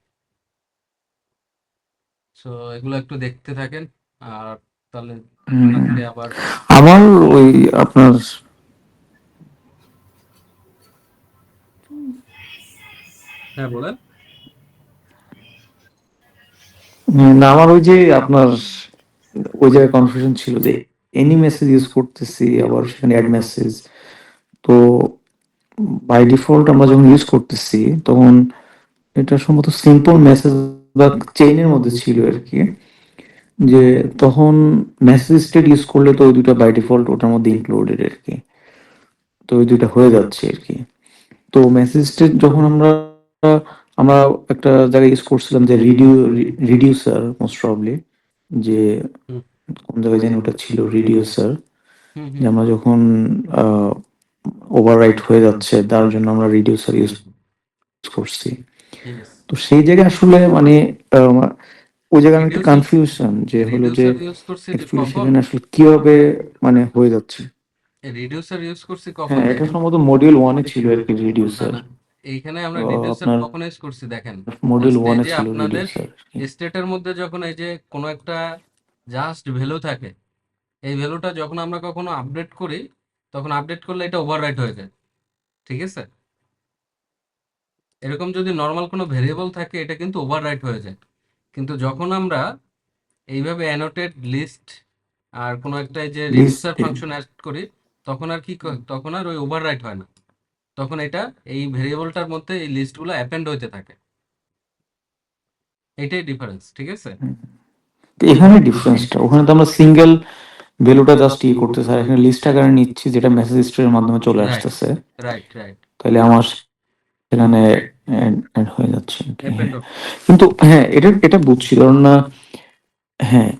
সো এগুলো একটু দেখতে থাকেন। আর তাহলে হুম, আজকে আবার আমার ওই আপনার হ্যাঁ বলেন। না, আমার ওই যে আপনার ওই জায়গায় কনফিউশন ছিল যে এনি মেসেজ ইউজ করতেছি, আবার সেখানে অ্যাড মেসেজ। তো বাই ডিফল্ট আমরা যখন ইউজ করতেছি তখন এটা সম্ভবত সিম্পল মেসেজ বা চেইনের মধ্যে ছিল আর কি, যে তখন মেসেজ স্টেট ইউজ করলে তো ওই দুটো বাই ডিফল্ট ওটার মধ্যে ইনক্লুডেড আর কি। তো ওই দুইটা হয়ে যাচ্ছে আর কি। তো মেসেজ স্টেট যখন আমরা আমরা একটা জায়গায় ইউজ করছিলাম যে রিডিউসার মোস্ট প্রবাবলি, যে হুম কোন জায়গায় যেন ওটা ছিল রিডিউসার, হুম যে হুম আমরা যখন ওভাররাইট হয়ে যাচ্ছে তার জন্য আমরা রিডিউসার ইউজ করছি। ইয়েস। তো সেই জায়গায় আসলে মানে আহ, ওই জায়গায় আমি একটু রিডিউসার কনফিউশন যে হলো যে রিডিউসার ইউজ করছি অ্যাকচুয়ালি কখন? সেখানে আসলে কিভাবে মানে হয়ে যাচ্ছে। রিডিউসার ইউজ করছি কখন হ্যাঁ, এটা দেখেন। সম্ভবত মডিউল ওয়ানে ছিল আর কি না রিডিউসার। না, এইখানে আমরা রিডিউসার আপনার কখন ইউজ করছি দেখেন, মডিউল জাস্ট এই ওয়ানে যে ছিল আপনাদের রিডিউসার। স্টেটের মধ্যে যখন এই যে কোনো একটা জাস্ট ভ্যালু থাকে, এই ভ্যালুটা যখন আমরা কখনো আপডেট করি, তখন আপডেট করলে এটা ওভাররাইট হয়ে যায়। ঠিক আছে, এরকম যদি নর্মাল কোনো ভেরিয়েবল থাকে এটা কিন্তু ওভাররাইট হয়ে যায়। কিন্তু যখন আমরা এইভাবে অ্যানোটেড লিস্ট আর কোনো একটা এই যে লিস্ট রিডিউসার ফাংশন অ্যাড করি, তখন আর কি তখন আর ওই ওভাররাইট হয় না, তখন এটা এই ভেরিয়েবলটার মধ্যে এই লিস্টগুলো অ্যাপেন্ড হইতে থাকে। এটাই ডিফারেন্স। ঠিক আছে, এখানে ডিফারেন্সটা, ওখানে তো আমরা সিঙ্গেল ভ্যালুটা জাস্ট ই করতেছি, আর এখানে লিস্ট আকারে নিচ্ছি যেটা মেসেজ স্ট্রিংয়ের মাধ্যমে চলে রাইট আসতেছে। রাইট রাইট, তাহলে আমার সেখানে add হয়ে যাচ্ছে আর কি। অ্যাপেন্ড। হ্যাঁ, কিন্তু হ্যাঁ এটা এটা বুঝছি, কারণ না, হ্যাঁ,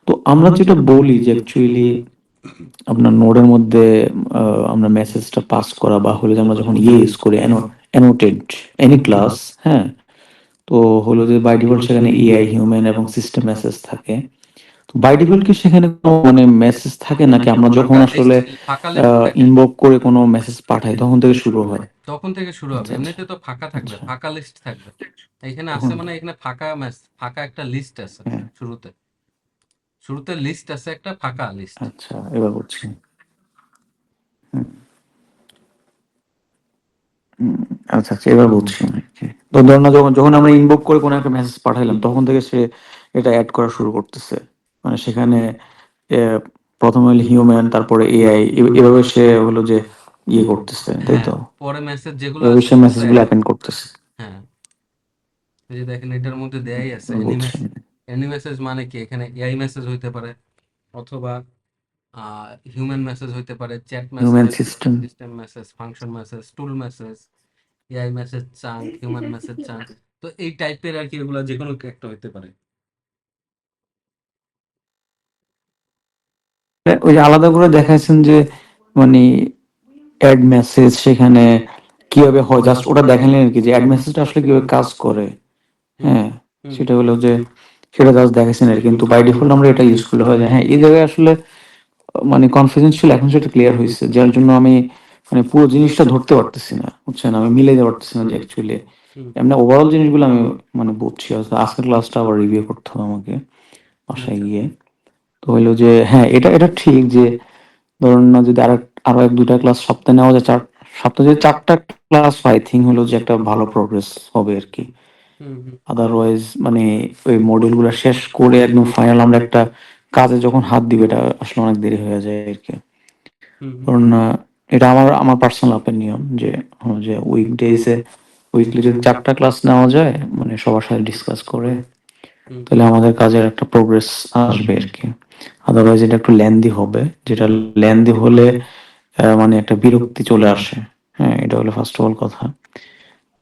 তো আমরা যেটা বলি যে অ্যাকচুয়ালি আপনার নোডের মধ্যে আমরা মেসেজটা পাস করা বা হলে যে আমরা যখন ইয়ে ইউজ করি অ্যানোটেড এনি ক্লাস, হ্যাঁ, তো হলো যে বাই ডিফল্ট সেখানে এআই হিউম্যান এবং সিস্টেম মেসেজ থাকে। তো বাই ডিফল্ট কি সেখানে কোনো মানে মেসেজ থাকে নাকি আমরা যখন ফাঁকা লিস্ট, আসলে ফাঁকা লিস্ট থাকে, ইনভোক করে কোনো মেসেজ পাঠাই তখন থেকে শুরু হয়? তখন থেকে শুরু হবে। আচ্ছা আচ্ছা এমনিতে তো ফাঁকা থাকবে, আচ্ছা, ফাঁকা লিস্ট থাকবে। এখানে আছে তখন মানে এখানে ফাঁকা ফাঁকা একটা লিস্ট আছে। হ্যাঁ, শুরুতে শুরুতে লিস্ট আছে, একটা ফাঁকা লিস্ট। আচ্ছা এবার বুঝছি। হুম, হুম, আচ্ছা আচ্ছা এবার বুঝছি। Okay. তো ধর না, যখন যখন আমরা ইনভোক করে কোনো একটা মেসেজ পাঠাইলাম তখন থেকে সে এটা অ্যাড করা শুরু করতেছে, মানে সেখানে আহ, প্রথমে হলো হিউম্যান, তারপরে এআই, এভাবে সে হলো যে ইয়ে করতেছে, তাই হ্যাঁ, তো? পরে মেসেজ যেগুলো এভাবে আসবে সে সেগুলো মেসেজগুলো অ্যাটেন্ড করতেছে। হ্যাঁ, এই যে দেখেন এটার মধ্যে দেয়াই আছে এবার বুঝছি। এনি মেসেজ মানে কি, এখানে এআই মেসেজ হইতে পারে, অথবা হিউম্যান মেসেজ হইতে পারে, চ্যাট মেসেজ হিউম্যান হইতে পারে, system. System message, function message, tool message, AI message chunk, human message chunk. তো এই টাইপের আর কি, এগুলো যে কোনো একটা হইতে পারে। ওই যে আলাদা করে দেখাইছেন যে মানে অ্যাড মেসেজ সেখানে কিভাবে হয়, জাস্ট ওটা দেখালেন আর কি, যে অ্যাড মেসেজটা আসলে কিভাবে কাজ করে। হুম হ্যাঁ, হুম সেটা হলো যে সেটা জাস্ট দেখাইছেন আর কি। কিন্তু বাই ডিফল্ট আমরা এটা ইউজ করলে হয় যায়। হ্যাঁ, এই জায়গায় আসলে মানে কনফিউশন ছিল, এখন সেটা ক্লিয়ার হয়েছে, যার জন্য আমি মানে পুরো জিনিসটা ধরতে পারতেছি না, বুঝছেন, আমি মিলাইতে পারতেছি না যে অ্যাকচুয়ালি হুম এমনি ওভারঅল জিনিসগুলো আমি মানে বুঝছি। আজকের ক্লাসটা আবার রিভিউ করতে হবে আমাকে বাসায় আচ্ছা গিয়ে। তো হইলো যে হ্যাঁ, এটা এটা ঠিক যে ধরুন না, যদি আরো এক দুটা ক্লাস সপ্তাহে নেওয়া যায়, সপ্তাহে যদি 4টা ক্লাস হয়, আই থিঙ্ক হলো যে একটা ভালো প্রোগ্রেস হবে আর কি। হুম হুম আদারওয়াইজ মানে ওই মডিউল গুলো শেষ করে একদম ফাইনাল আমরা একটা কাজে যখন হাত দিবে এটা আসলে অনেক দেরি হয়ে যায় আর কি। হুম হুম কারণ এটা আমার আমার পার্সোনাল অপিনিয়ন যে যে উইকডেজে উইকলি যদি 4টা ক্লাস নেওয়া যায় মানে সবার সাথে ডিসকাস করে, হুম তাহলে আমাদের কাজের একটা প্রোগ্রেস আসবে আর কি। আদারওয়াইজ এটা একটু লেন্দি হবে, যেটা লেন্দি হলে মানে একটা বিরক্তি চলে আসে। হ্যাঁ, এটা হলো ফার্স্ট অফ অল কথা।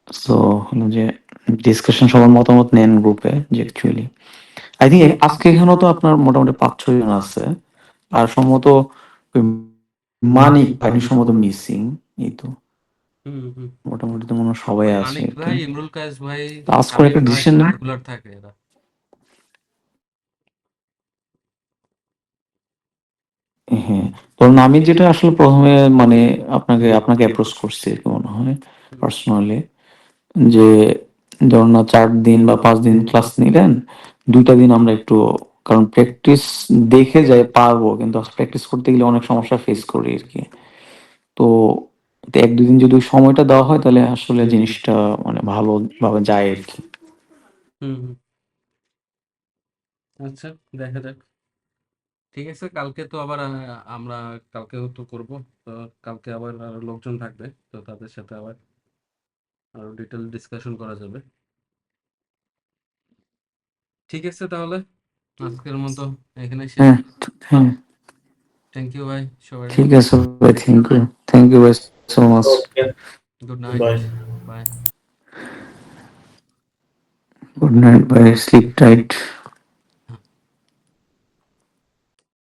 সো হলো যে ডিসকাশন সবার মতামত নেন গ্রুপে যে অ্যাকচুয়ালি আই থিঙ্ক আজকে এখানেও তো আপনার মোটামুটি 5-6 জন আছে আর সম্ভবত ওই মানিক ভাই সম্ভবত মিসিং এই তো মোটামুটি তো মনে হয় সবাই আছে মানিক আর কি ভাই, ইমরুল কায়েস ভাই, তো আজ করে শামীম একটা ভাই ডিসিশন নেন রেগুলার থাকে এরা। হ্যাঁ ধরুন আমি যেটা আসলে প্রথমে মানে আপনাকে অ্যাপ্রোচ করছি আর কি মনে হয় পার্সোনালি যে ধরুন না 4 দিন বা 5 দিন ক্লাস নিলেন 2টা দিন আমরা একটু কারণ প্র্যাকটিস দেখে যাই পারবো কিন্তু প্র্যাকটিস করতে গেলে অনেক সমস্যা ফেস করি আর কি তো 1-2 দিন যদি ওই সময়টা দেওয়া হয় তাহলে আসলে জিনিসটা মানে ভালোভাবে যায় আর কি হুম হুম। আচ্ছা, দেখা যাক। ঠিক আছে, কালকে তো আবার আমরা কালকেও তো করব। তো কালকে আবার আরো লোকজন থাকবে, তো তাদের সাথে আবার আরো ডিটেল ডিসকাশন করা যাবে। ঠিক আছে, তাহলে আজকের মতো এখানেই শেষ। হ্যাঁ হ্যাঁ থ্যাংক ইউ ভাই সবাই। ঠিক আছে ভাই থ্যাংক ইউ ভাই so much okay, good night. Bye. Bye. Good night ভাই স্লিপ টাইট